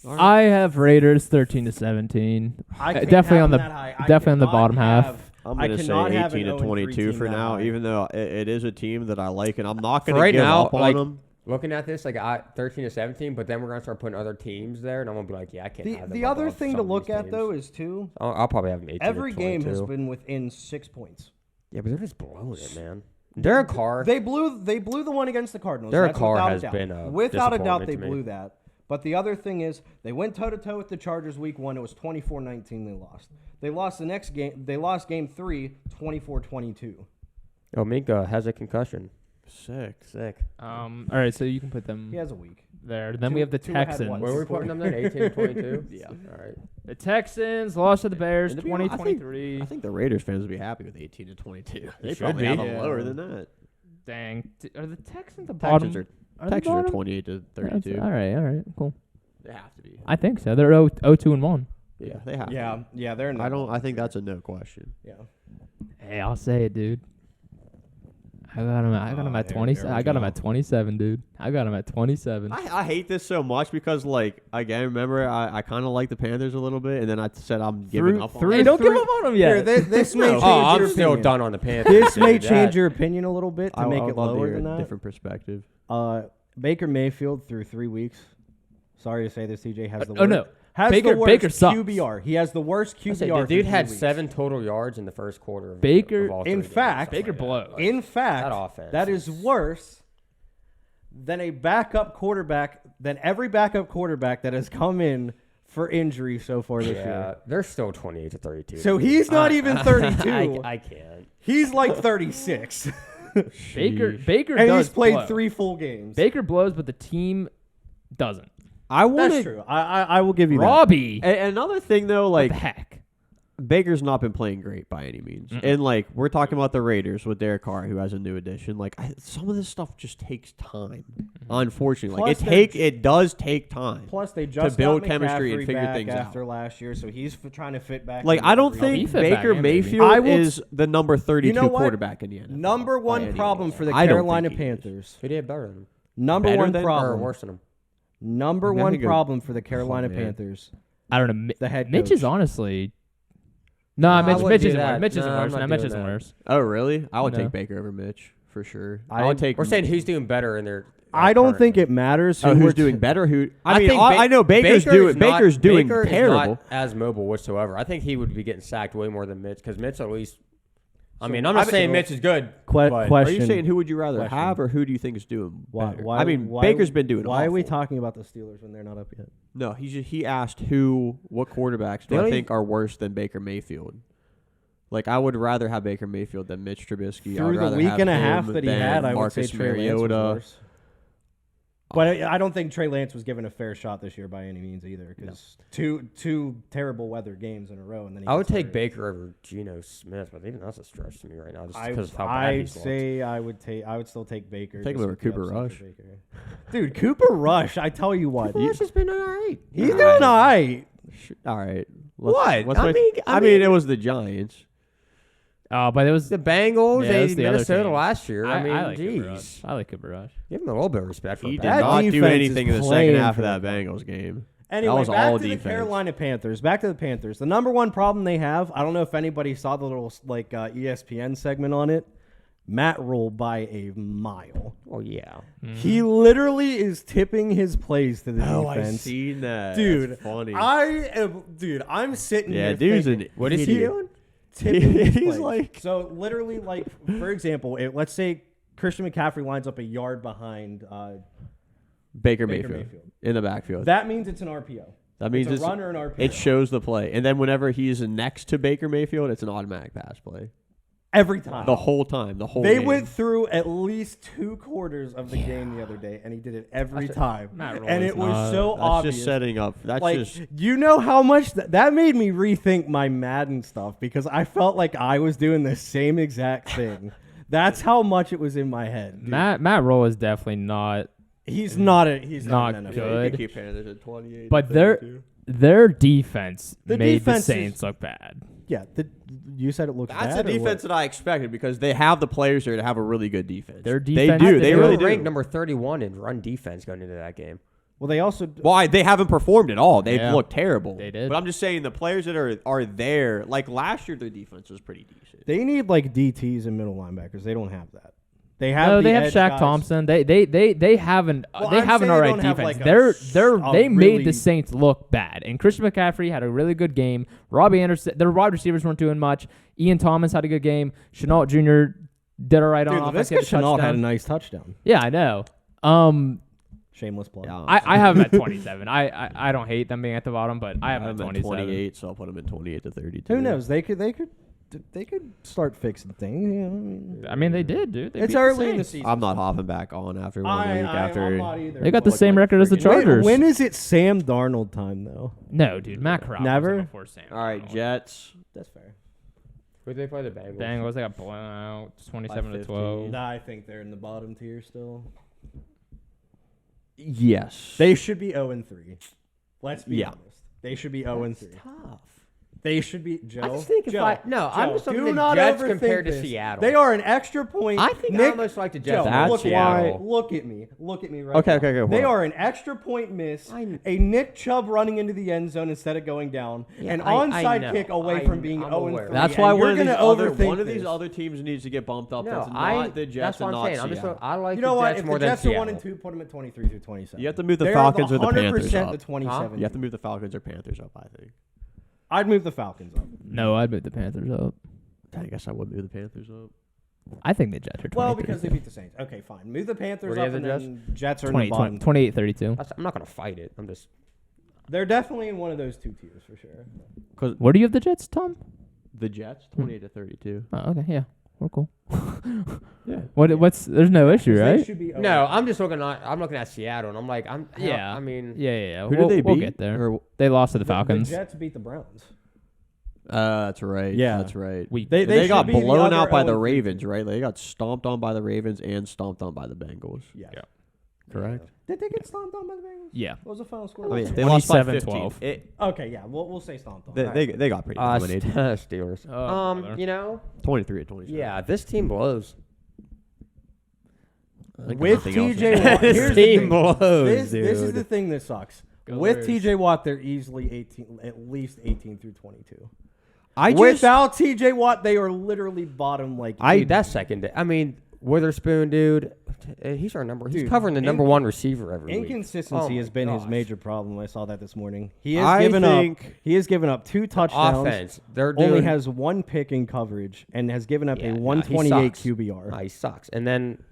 S3: I have Raiders 13-17.
S1: I can't
S3: Definitely
S1: have
S3: on
S1: them
S3: the
S1: that high. I
S3: definitely on the
S1: cannot
S3: bottom half.
S1: have-
S4: I'm
S1: I
S4: going to say
S1: cannot have an
S4: 18-22
S1: 0-3
S4: for
S1: team that
S4: now,
S1: high.
S4: even though it is a team that I like, and I'm not
S2: For
S4: going to
S2: right
S4: give
S2: now,
S4: up on
S2: like,
S4: them.
S2: looking at this, 13-17, but then we're gonna start putting other teams there, and I'm gonna be like, yeah, I can't. have them
S1: The other
S2: above
S1: thing
S2: some
S1: to
S2: of
S1: look
S2: these
S1: at
S2: teams.
S1: though is too.
S2: I'll probably have them 18.
S1: Every game has
S2: 22.
S1: been within 6 points.
S2: Yeah, but they're just blowing it, man. Derek Carr.
S1: They blew the one against the Cardinals.
S2: Derek
S1: That's
S2: Carr
S1: without
S2: has
S1: a doubt.
S2: been a
S1: without a doubt they
S2: disappointment to me.
S1: blew that. But the other thing is they went toe to toe with the Chargers week 1. It was 24-19 they lost. They lost the next game. They lost game 3 24-22.
S2: Oh, Minka has a concussion.
S4: Sick.
S3: All right, so you can put them
S1: He has a week.
S3: there. Then we have the
S1: Tua had
S3: Texans.
S1: one.
S2: Where are we putting them then? 18-22.
S4: Yeah.
S2: All right.
S3: The Texans lost to the Bears
S4: And to be honest,
S3: 20-23.
S4: I think the Raiders fans would be happy with 18-22. They
S2: should
S4: probably
S2: be.
S4: have them
S3: Yeah.
S4: lower than that.
S3: Dang. Are the Texans the bottom?
S4: Texans
S3: Are they
S4: Texans are
S3: bottom?
S4: 28-32.
S3: All right, cool.
S4: They have to be.
S3: I think so. They're 0-2-1.
S4: Yeah, they have. to
S1: Yeah, they're
S4: be.
S1: not.
S4: I think that's a no question.
S1: Yeah.
S3: Hey, I'll say it, dude. I got him at
S1: there
S3: 20.
S1: we
S3: I got him
S1: go.
S3: at 27, dude. I got him at 27.
S4: I hate this so much because, like, again, remember, I kind of like the Panthers a little bit, and then I said I'm giving up on
S3: Hey,
S4: them.
S3: don't give up on them
S1: Here,
S3: yet.
S1: this may change
S2: Oh, I'm
S1: your
S2: still
S1: opinion.
S2: done on the Panthers.
S1: This may
S2: Dude,
S1: change
S2: that-
S1: your opinion a little bit to
S4: I
S1: make
S4: would
S1: it
S4: love to
S1: lower
S4: hear
S1: than
S4: a
S1: that.
S4: different perspective.
S1: Baker Mayfield through 3 weeks. Sorry to say this, TJ has the worst.
S3: Oh, no.
S1: Has
S3: Baker-
S1: the worst
S3: Baker sucks.
S1: QBR. He has the worst
S2: I
S1: QBR.
S2: said, the
S1: through
S2: dude
S1: 3
S2: had
S1: weeks.
S2: 7 total yards in the first quarter. Of
S3: Baker-
S2: of all
S1: in
S2: 3
S1: fact-
S2: games.
S3: Baker blows.
S1: In fact,
S2: That offense
S1: that is
S2: is-
S1: worse than a backup quarterback, than every backup quarterback that has come in for injury so far this year.
S2: They're still 28-32.
S1: So he's not even 32.
S2: I can't.
S1: He's like 36.
S3: Baker
S1: And
S3: does
S1: he's played
S3: blow.
S1: 3 full games.
S3: Baker blows, but the team doesn't.
S1: That's true. I will give you
S3: Robbie.
S4: And another thing though,
S3: What
S4: like
S3: the heck?
S4: Baker's not been playing great by any means. And like we're talking about the Raiders with Derek Carr, who has a new addition. Like some of this stuff just takes time. Unfortunately,
S1: Plus
S4: it does take time.
S1: that. Plus, they just
S4: build
S1: got
S4: chemistry and
S1: McCaffrey
S4: figure
S1: back
S4: things out.
S1: after last year, so he's trying to fit back.
S4: Like
S1: in
S4: I don't
S1: every-
S3: he
S4: think
S3: fit back
S4: Baker
S3: in, maybe.
S4: Mayfield is the number 32
S1: You know what?
S4: quarterback in the NFL.
S1: Number
S4: by
S1: one
S4: any
S1: problem
S4: means.
S1: for the
S4: I don't
S1: Carolina
S4: think he is.
S1: Panthers.
S2: Who do you have better than him?
S1: Number
S4: Better
S1: one
S4: than
S2: Or
S1: problem.
S2: worse than him?
S1: Number
S4: I
S1: one
S4: think it-
S1: problem for the Carolina
S4: man.
S1: Panthers.
S3: I don't know.
S1: The head
S3: Mitch
S1: coach.
S3: is honestly. No,
S2: I
S3: Mitch
S2: wouldn't do
S3: isn't
S2: that.
S3: worse. Mitch isn't
S2: No, I'm
S3: worse.
S2: not
S3: No, Mitch
S2: doing
S3: isn't
S2: that.
S3: worse.
S4: Oh really? I would
S3: No.
S4: take Baker over Mitch for sure.
S1: I-
S4: I would take.
S2: We're saying who's doing better in their.
S1: I don't think it matters
S4: Oh,
S1: who
S4: who's
S1: we're
S4: doing better? Who? I mean,
S2: think
S4: I know Baker's doing.
S2: not-
S4: Baker's doing
S2: Baker is
S4: terrible.
S2: not as mobile whatsoever. I think he would be getting sacked way more than Mitch because Mitch at least. I
S1: So
S2: mean, I'm not
S1: I-
S2: saying
S1: so-
S2: Mitch is good.
S1: Que-
S2: but-
S1: question.
S4: Are you saying who would you rather
S1: Question.
S4: have, or who do you think is doing
S1: Why,
S4: better?
S1: why,
S4: I mean,
S1: why-
S4: Baker's been doing.
S1: Why are we
S4: awful.
S1: talking about the Steelers when they're not up yet?
S4: No, he asked what quarterbacks do I
S2: Really?
S4: think are worse than Baker Mayfield. Like I would rather have Baker Mayfield than Mitch Trubisky. I
S1: Through
S4: would
S1: the
S4: rather
S1: week
S4: have
S1: and a
S4: him
S1: half that he
S4: than
S1: had, I would say
S4: Marcus
S1: Trey Lance was
S4: Mariota.
S1: worse. But I don't think Trey Lance was given a fair shot this year by any means either, because two terrible weather games in a row, and then he
S2: I would
S1: gets
S2: take
S1: hurt.
S2: Baker over Geno Smith, but even that's a stretch to me right now, just because of how bad
S1: I'd
S2: he's looked.
S1: say I would still take Baker.
S4: Take him
S1: just
S4: over
S1: with the
S4: Cooper
S1: upside
S4: Rush.
S1: for Baker. Dude, Cooper Rush, I tell you what,
S2: Rush has been all right.
S1: he's doing all right.
S4: All right.
S2: What? I
S4: I mean, it was the Giants.
S3: Oh, but it was.
S2: The Bengals,
S3: Yeah, that's
S2: they
S3: the other
S2: Minnesota
S3: team.
S2: last year. I mean,
S3: like Cooper
S2: jeez.
S3: Rush. I like Cooper Rush.
S2: Give him a little bit of respect for
S4: He did
S2: that.
S4: not do
S1: defense
S4: anything
S1: is
S4: in the
S1: playing
S4: second half
S1: for
S4: of that
S1: them.
S4: Bengals game.
S1: Anyway,
S4: that was
S1: back
S4: all
S1: to
S4: defense.
S1: the Carolina Panthers. Back to the Panthers. The number one problem they have, I don't know if anybody saw the little ESPN segment on it. Matt Rule by a mile.
S2: Oh yeah.
S1: He literally is tipping his plays to the defense.
S4: seen that,
S1: Dude,
S4: That's funny.
S1: I'm sitting
S4: Yeah,
S1: here
S4: dude's
S1: thinking,
S4: an
S2: What is he
S4: idiot.
S2: doing?
S1: tipping his
S4: He's
S1: plays.
S4: like-
S1: So literally, like, for example, let's say Christian McCaffrey lines up a yard behind
S4: Baker
S1: Baker
S4: Mayfield
S1: Mayfield.
S4: in the backfield.
S1: that means it's an RPO.
S4: That means
S1: it's a run or an RPO.
S4: it shows the play, and then whenever he's next to Baker Mayfield, it's an automatic pass play.
S1: Every time.
S4: The whole time, the whole.
S1: They
S4: game.
S1: went through at least 2 quarters of the game the other day, and he did it every time.
S3: Matt Rule
S1: And
S3: is
S1: it was
S3: not-
S1: so
S4: That's
S1: obvious.
S4: just setting up. That's
S1: Like,
S4: just.
S1: you know how much that made me rethink my Madden stuff because I felt like I was doing the same exact thing. That's how much it was in my head. dude.
S3: Matt Rule is definitely not.
S1: He's not an NFL.
S3: good.
S4: You keep Panthers at 28.
S3: But their defense
S1: The
S3: made
S1: defense
S3: the
S1: is-
S3: Saints look bad.
S1: Yeah, you said it looks
S4: That's
S1: bad.
S4: the
S1: or
S4: defense
S1: what?
S4: that I expected because they have the players there to have a really good defense.
S3: Their
S4: They
S3: defense-
S4: do. They
S3: They
S4: really
S2: were ranked
S4: do.
S2: number 31 in run defense going into that game.
S1: Well, they also
S4: Why they haven't performed at all? They've
S3: Yeah.
S4: looked terrible.
S3: They did.
S4: But I'm just saying the players that are there. Like last year, their defense was pretty decent.
S1: they need like DTs and middle linebackers. They don't have that. They have.
S3: No,
S1: the
S3: they have
S1: edge
S3: Shaq
S1: guys.
S3: Thompson. They haven't
S1: Well,
S3: they
S1: I'm
S3: have an
S1: saying
S3: all
S1: they
S3: right
S1: don't have,
S3: defense.
S1: like,
S3: They
S1: a
S3: made
S1: really-
S3: the Saints look bad. And Christian McCaffrey had a really good game. Robbie Anderson, their wide receivers weren't doing much. Ian Thomas had a good game. Chenault Jr. did all right
S1: Dude,
S3: on offense. He
S1: Laviska
S3: had a
S1: Chenault had a
S3: touchdown.
S1: nice touchdown.
S3: Yeah, I know.
S1: Shameless plug.
S4: Yeah,
S3: I have them at 27. I don't hate them being at the bottom, but I have
S4: I
S3: them
S4: have
S3: at
S4: them at
S3: 27.
S4: 28, so I'll put them at 28 to 32.
S1: Who knows? They could start fixing things. You know, I mean,
S3: I mean, they did, dude. They
S1: it's
S3: beat
S1: early in the
S3: Saints.
S1: season.
S4: I'm not hopping back on after one week
S1: I'm
S4: after.
S1: not either.
S3: They got the
S4: Look
S3: same
S4: like
S3: record as the
S4: freaking-
S3: Chargers.
S1: When is it Sam Darnold time though?
S3: No, dude. Matt Corral.
S1: Never?
S3: Before Sam.
S4: All right,
S3: Darnold.
S4: Jets.
S1: That's fair.
S2: Who did they play? The Bengals.
S3: Bengals, they got blown out 27 to
S4: 15.
S3: 12.
S1: Nah, I think they're in the bottom tier still.
S4: Yes.
S1: They should be 0-3. Let's be
S4: Yeah.
S1: honest. They should be 0-3.
S2: Tough.
S1: They should be Joe.
S2: I just think if
S1: Joe,
S2: I no, I'm
S1: Joe,
S2: just
S1: do
S2: looking at
S1: not
S2: the Jets
S1: overthink
S2: compared to
S1: this.
S2: Seattle.
S1: They are an extra point.
S2: I think I
S1: Nick,
S2: almost like the
S1: Joe,
S2: Jets.
S4: That's
S1: look,
S4: why-
S1: look at me. Look at me right
S4: Okay,
S1: now.
S4: okay, okay,
S1: They
S4: hold on.
S1: are an extra point miss.
S2: I-
S1: A Nick Chubb running into the end zone instead of going down.
S2: Yeah,
S1: an
S2: I
S1: onside
S2: know.
S1: kick away
S2: I'm
S1: from being
S2: aware.
S1: 0-3.
S4: That's
S1: and
S4: why
S1: you're
S4: one of
S1: gonna
S4: these
S1: this.
S4: other teams needs to get bumped up.
S2: No,
S4: that's not the Jets
S2: that's what
S4: and
S2: I'm
S4: not
S2: saying. I'm just
S4: Seattle.
S2: I like
S1: You
S2: the
S1: know what?
S2: Jets
S1: If
S2: more
S1: the
S2: than
S1: Jets are 1 and
S2: Seattle.
S1: 2, put them at 23 through 27.
S4: You have to move the
S1: They're
S4: Falcons or the
S1: 100%
S4: Panthers
S1: the
S4: up.
S1: 27.
S4: You have to move the Falcons or Panthers up, I think.
S1: I'd move the Falcons up.
S3: No, I'd move the Panthers up.
S4: I guess I would move the Panthers up.
S3: I think the Jets are 23.
S1: Well, because they beat the Saints. Okay, fine. Move the Panthers
S2: What do you
S1: up,
S2: have
S1: and
S2: the
S1: then Jets are in the bottom.
S3: 28-32.
S2: I'm not gonna fight it. I'm just.
S1: They're definitely in one of those two tiers for sure.
S4: Because
S3: Where do you have the Jets, Tom?
S4: the Jets, 28-32.
S3: Oh, okay, yeah. We're cool.
S4: Yeah.
S3: What's there's no issue,
S1: They
S3: right?
S1: should be
S2: No, I'm just looking at. I'm looking at Seattle, and I'm like,
S3: Yeah.
S2: I mean,
S3: Yeah.
S4: Who did they beat?
S3: We'll get there.
S4: Or-
S3: They lost to the
S1: The
S3: Falcons.
S1: Jets beat the Browns.
S4: That's right.
S1: Yeah.
S4: That's right.
S1: They
S4: got
S1: should be the
S4: blown
S1: other
S4: out by the
S1: 0-3.
S4: Ravens, right? They got stomped on by the Ravens and stomped on by the Bengals.
S1: Yeah.
S4: Correct.
S1: Did they get stomped on by the Bengals?
S3: Yeah.
S1: What was the final score?
S4: I mean, they lost by
S3: 27-12.
S4: 15.
S1: Okay, yeah, we'll say stomped on.
S4: They got pretty dominated.
S2: Steelers.
S3: Oh, brother.
S2: You know,
S4: 23-27.
S2: yeah, this team blows.
S4: I think
S1: With
S4: nothing else is
S1: TJ
S4: gonna
S1: Watt,
S4: happen.
S1: here's the
S2: team
S1: thing.
S2: blows,
S1: This is the thing that sucks.
S3: Go
S1: With
S3: Bears.
S1: TJ Watt, they're easily 18, at least 18 through 22.
S4: I just
S1: Without TJ Watt, they are literally bottom. Like
S2: Dude, that's second. I mean, Witherspoon, dude, he's our number. He's
S1: Dude,
S2: covering the number one receiver every week.
S1: inconsistency
S2: Oh
S1: has
S2: my
S1: been his
S2: gosh.
S1: major problem. I saw that this morning. He
S4: I
S1: has given
S4: think-
S1: up. He has given up 2 touchdowns.
S2: Offense, they're doing.
S1: Only has 1 pick in coverage and has given up
S2: Yeah,
S1: a
S2: no, he
S1: 128
S2: sucks.
S1: QBR.
S2: He sucks. And then,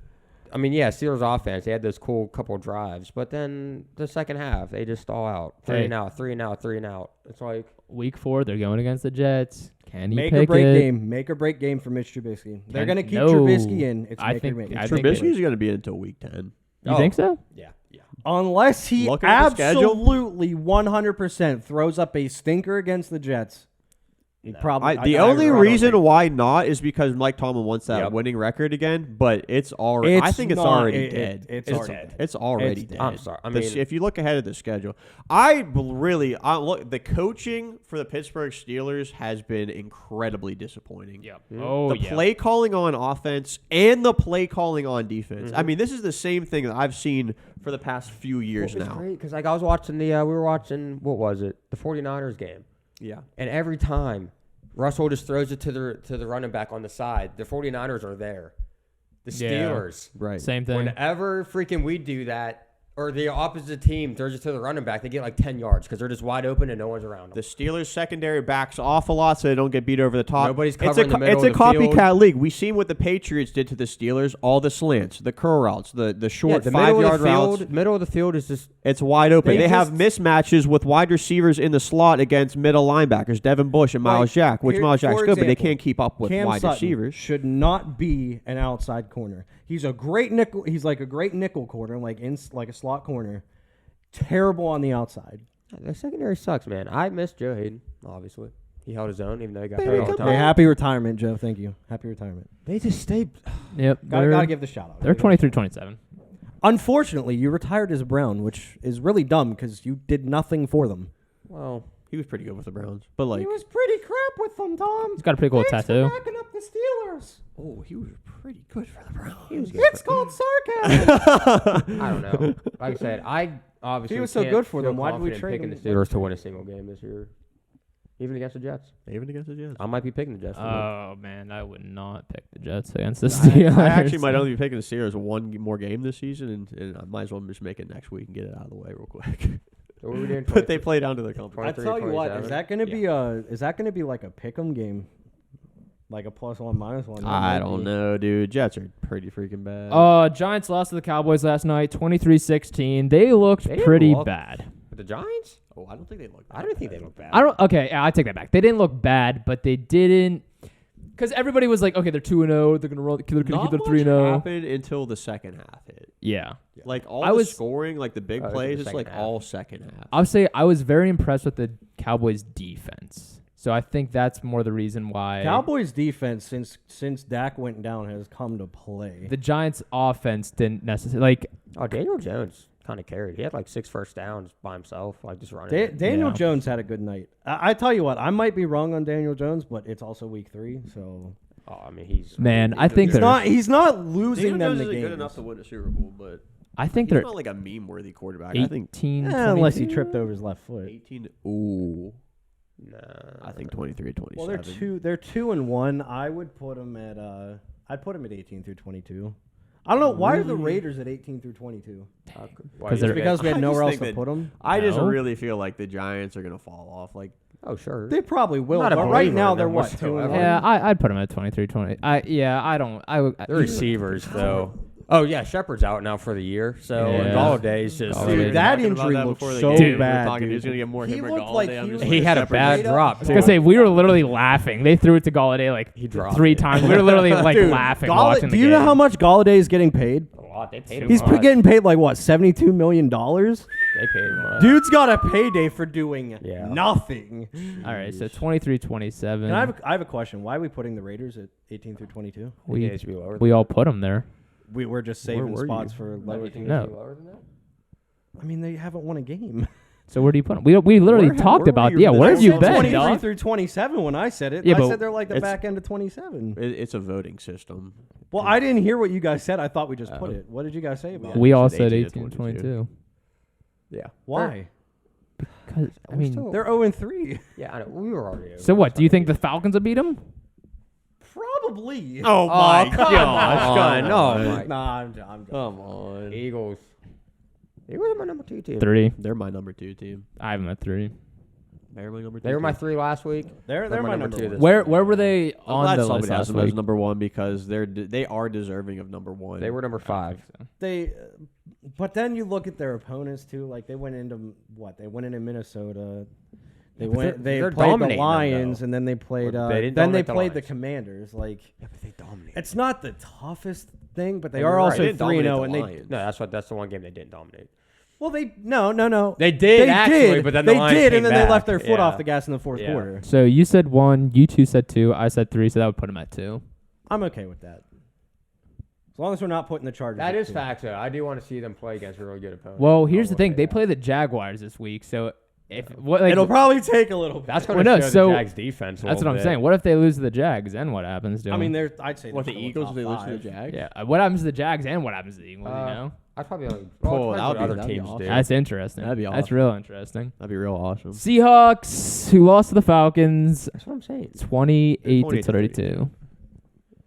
S2: I mean, yeah, Steelers offense. They had those cool couple drives, but then the second half they just stall out. Three
S3: Hey.
S2: and out, 3 and out, 3 and out. It's like
S3: Week 4, they're going against the Jets. Can he
S1: Make
S3: pick
S1: or break
S3: it?
S1: game. Make or break game for Mitch Trubisky. They're going to keep
S3: No.
S1: Trubisky in. It's
S3: I
S1: make
S3: think-
S1: or break.
S3: I think
S4: Trubisky's going to be until week 10.
S3: You think so?
S2: yeah.
S1: Unless he
S4: Looking at the schedule?
S1: absolutely 100% throws up a stinker against the Jets. He probably.
S4: The only reason why not is because Mike Tomlin wants that
S2: Yep.
S4: winning record again, but it's already. I think it's already dead.
S1: It's
S2: It's
S1: already
S2: dead.
S1: dead.
S4: It's already
S1: It's
S4: dead.
S2: I'm sorry. I
S4: The
S2: mean,
S4: if you look ahead of the schedule, look. The coaching for the Pittsburgh Steelers has been incredibly disappointing.
S3: Yep.
S2: Mm.
S3: Oh,
S4: The
S3: yeah.
S4: play calling on offense and the play calling on defense. I mean, this is the same thing that I've seen for the past few years
S2: it's
S4: now.
S2: great because like I was watching we were watching what was it? The 49ers game,
S4: Yeah.
S2: and every time Russell just throws it to the running back on the side, the 49ers are there. The
S3: Yeah.
S2: Steelers,
S4: Right.
S3: Same thing.
S2: whenever freaking we do that, or the opposite team throws it to the running back, they get like 10 yards because they're just wide open and no one's around them.
S4: The Steelers secondary backs off a lot so they don't get beat over the top.
S2: Nobody's
S4: It's
S2: covering the middle
S4: It's a
S2: of the field.
S4: copycat league. We've seen what the Patriots did to the Steelers. All the slants, the curl routes, the short
S2: the
S4: 5-yard routes.
S2: middle of the field is just
S4: It's wide open.
S1: They
S4: They have
S1: just-
S4: mismatches with wide receivers in the slot against middle linebackers, Devin Bush and Miles Jack, which
S1: here-
S4: Miles Jack's
S1: for
S4: good, but they
S1: example,
S4: can't keep up with
S1: Cam
S4: wide
S1: Sutton
S4: receivers.
S1: should not be an outside corner. He's a great nickel. He's like a great nickel corner, like a slot corner. Terrible on the outside.
S2: the secondary sucks, man. I miss Joe Hayden. Obviously, he held his own even though he got hurt all the
S1: Hey,
S2: time.
S1: happy retirement, Joe. Thank you. Happy retirement.
S2: They just stay.
S3: Yep.
S1: Gotta give the shout out.
S3: They're 23-27.
S1: Unfortunately, you retired as a Brown, which is really dumb because you did nothing for them.
S2: Well,
S4: He was pretty good with the Browns, but like,
S1: He was pretty crap with them, Tom.
S3: He's got a pretty cool
S1: Thanks
S3: tattoo.
S1: for backing up the Steelers.
S4: oh, he was pretty good for the Browns.
S1: It's called sarcasm.
S2: I don't know. Like I said, I obviously
S1: He was so
S2: can't
S1: good for
S2: feel
S1: them. Why did we
S2: confident
S1: trade
S2: picking
S1: him?
S2: the Steelers to win a single game this year, even against the Jets?
S4: Even against the Jets.
S2: I might be picking the Jets.
S3: Oh, man. I would not pick the Jets against the Steelers.
S4: I actually might only be picking the Steelers one more game this season, and I might as well just make it next week and get it out of the way real quick.
S2: So what are we doing?
S4: But they play down to their company.
S1: I
S2: 23,
S1: tell you what,
S2: 27?
S1: is that gonna be like a pick'em game, like a +1 -1?
S4: I don't know, dude. Jets are pretty freaking bad.
S3: Giants lost to the Cowboys last night, 23-16. They looked
S2: They didn't
S3: pretty
S2: look-
S3: bad.
S2: With the Giants?
S4: Oh, I don't think they look.
S2: I don't think they look bad.
S3: Okay, I take that back. They didn't look bad, but they didn't. Because everybody was like, okay, they're 2-0. They're gonna roll. They're gonna
S4: Not
S3: keep their
S4: much
S3: 3-0.
S4: happened until the second half hit.
S3: Yeah,
S4: Like all
S3: I
S4: the
S3: was-
S4: scoring, like the big
S2: Oh, it was
S4: plays,
S2: the
S4: it's
S2: second
S4: like
S2: half.
S4: all second half.
S3: I would say I was very impressed with the Cowboys' defense. So I think that's more the reason why
S1: Cowboys defense since Dak went down has come to play.
S3: the Giants' offense didn't necessarily like.
S2: Oh, Daniel Jones kind of carried. He had like 6 first downs by himself, like just running.
S1: Daniel
S3: Yeah.
S1: Jones had a good night. I tell you what, I might be wrong on Daniel Jones, but it's also week 3, so
S2: Oh, I mean, he's
S3: Man, I think
S1: he's not losing
S4: Daniel
S1: them
S4: Jones
S1: the
S4: isn't
S1: games.
S4: good enough to win a Super Bowl, but
S3: I think
S4: he's
S3: they're
S4: not like a meme-worthy quarterback. I think
S3: 18.
S1: Unless he
S3: 22?
S1: tripped over his left foot.
S4: 18. Ooh,
S2: Nah,
S4: I think 23-27.
S1: Well, they're 2-1. I would put them at I'd put them at 18 through 22. I don't know why are the Raiders at 18 through 22.
S2: Why
S3: Because
S2: do you
S3: they're-
S2: think-
S1: Because we had
S4: I
S1: nowhere
S4: just
S1: else
S4: think
S1: to
S4: that-
S1: put them.
S4: I just
S3: No.
S4: really feel like the Giants are gonna fall off. Like
S2: Oh, sure.
S1: They probably will.
S2: Not a
S1: But right
S2: believer
S1: now
S2: in
S1: they're
S2: them
S1: what 2
S2: whatsoever.
S3: Yeah, I'd put him at 23-20. I don't.
S2: The receivers, though. Oh, yeah, Shepard's out now for the year. So,
S3: Yeah.
S2: Galladay's just...
S3: Galladay.
S1: Dude, that
S4: Talking about
S1: injury
S4: that
S1: looked
S4: before the
S1: so
S4: game. We were
S1: bad.
S4: talking,
S1: Dude.
S4: he was gonna get more
S1: He
S4: him or
S1: looked
S4: Galladay.
S1: like
S4: I'm
S1: he
S4: just
S1: was-
S2: He had a
S4: Shepard
S2: bad
S1: straight up
S2: drop.
S3: I was gonna say we were literally laughing. They threw it to Galladay like
S2: He dropped
S3: 3
S2: it.
S3: times. We were literally like
S1: Dude,
S3: laughing watching the
S1: do you
S3: game.
S1: know how much Galladay is getting paid?
S2: A lot. They paid him
S1: He's
S2: much.
S1: getting paid like what, $72 million?
S2: They paid him much.
S1: Dude's got a payday for doing
S2: Yeah.
S1: nothing.
S3: All right, so 23-27.
S1: And I have a question. Why are we putting the Raiders at 18 through 22?
S2: We, it should be lower
S3: we all put them there.
S1: We're just saving
S4: were
S1: spots
S4: you?
S1: for lower teams.
S3: No.
S2: Lower than that?
S1: I mean, they haven't won a game.
S3: So where do you put them? We literally
S4: Where
S3: talked
S4: were
S3: about
S4: you
S3: yeah.
S4: for
S3: Where
S4: this?
S3: have you
S4: I said
S3: been,
S1: 23
S3: dog?
S1: through 27 when I said it.
S3: Yeah,
S1: I
S3: but
S1: said they're like the
S4: it's-
S1: back end of 27.
S4: It's a voting system.
S1: Well, I didn't hear what you guys said. I thought we just put it. What did you guys say about it?
S3: We all
S4: said
S3: said
S4: 18 to
S3: 18-22.
S4: Yeah.
S1: Why?
S3: Because I
S2: We're
S3: mean,
S2: still-
S1: They're 0 and 3.
S2: Yeah, I know. We were already over.
S3: so what? Do you think the Falcons will beat them?
S1: Probably.
S4: Oh
S2: my
S4: gosh,
S2: God. No, my-
S1: Nah, I'm
S4: Come on.
S2: Eagles. Eagles are my number 2 team.
S3: 3.
S4: They're my number 2 team.
S3: I have them at 3.
S4: They're my number 2.
S2: They were my 3 last week.
S1: They're my number 2.
S2: this
S3: Where
S2: week.
S3: where were they
S4: I'm
S3: on
S4: glad
S3: the
S4: somebody
S3: list
S4: has
S3: last
S4: them as
S3: week?
S4: number 1 because they are deserving of number 1.
S2: They were number 5.
S1: They, but then you look at their opponents too. Like they went into what? They went into Minnesota. They
S2: but
S1: went.
S2: they're
S1: They played the
S2: dominating them,
S1: Lions,
S2: though.
S1: and then they played.
S2: Or they didn't
S1: then they
S2: dominate the
S1: played the
S2: Lions.
S1: Commanders. Like
S2: Yeah, but they dominated.
S1: it's not the toughest thing, but they
S2: You're
S1: are
S2: right.
S1: also
S2: They
S4: didn't
S1: 3-0,
S4: dominate
S1: and
S4: the
S1: they.
S4: Lions.
S2: No, that's the one game they didn't dominate.
S1: Well, they no.
S2: They did actually, but then the
S1: they
S2: Lions
S1: did,
S2: came
S1: and then they
S2: back.
S1: left their foot
S2: Yeah.
S1: off the gas in the fourth
S2: Yeah.
S1: quarter.
S3: So you said 1, you 2 said 2, I said 3, so that would put them at 2.
S1: I'm okay with that. As long as we're not putting the Chargers.
S2: That
S1: at
S2: is
S1: 2.
S2: fact, though. I do want to see them play against a really good opponent.
S3: Well, here's the
S2: I will
S3: thing:
S2: say
S3: they
S2: that.
S3: play the Jaguars this week, so if what like,
S1: It'll probably take a little bit.
S2: That's going
S3: Well,
S2: to
S3: no,
S2: show
S3: so-
S2: the Jags defense. A
S3: that's what
S2: little
S3: I'm
S2: bit.
S3: saying. What if they lose to the Jags? Then what happens to
S1: I mean,
S3: them?
S1: I'd say
S4: What,
S1: they're
S4: the
S1: still
S4: Eagles?
S1: top
S4: They lose to the
S1: 5.
S4: Jags?
S3: Yeah, what happens to the Jags and what happens to the Eagles? You know,
S2: I'd probably only
S4: Cool,
S2: well,
S4: that'd be-
S2: other
S4: that'd be
S2: teams
S4: awesome.
S2: do.
S3: that's interesting.
S4: That'd be
S3: That's
S4: awesome.
S3: real interesting.
S4: That'd be real awesome.
S3: Seahawks, who lost to the Falcons,
S2: That's what I'm saying.
S3: 28 to
S4: 28-32.
S3: 32.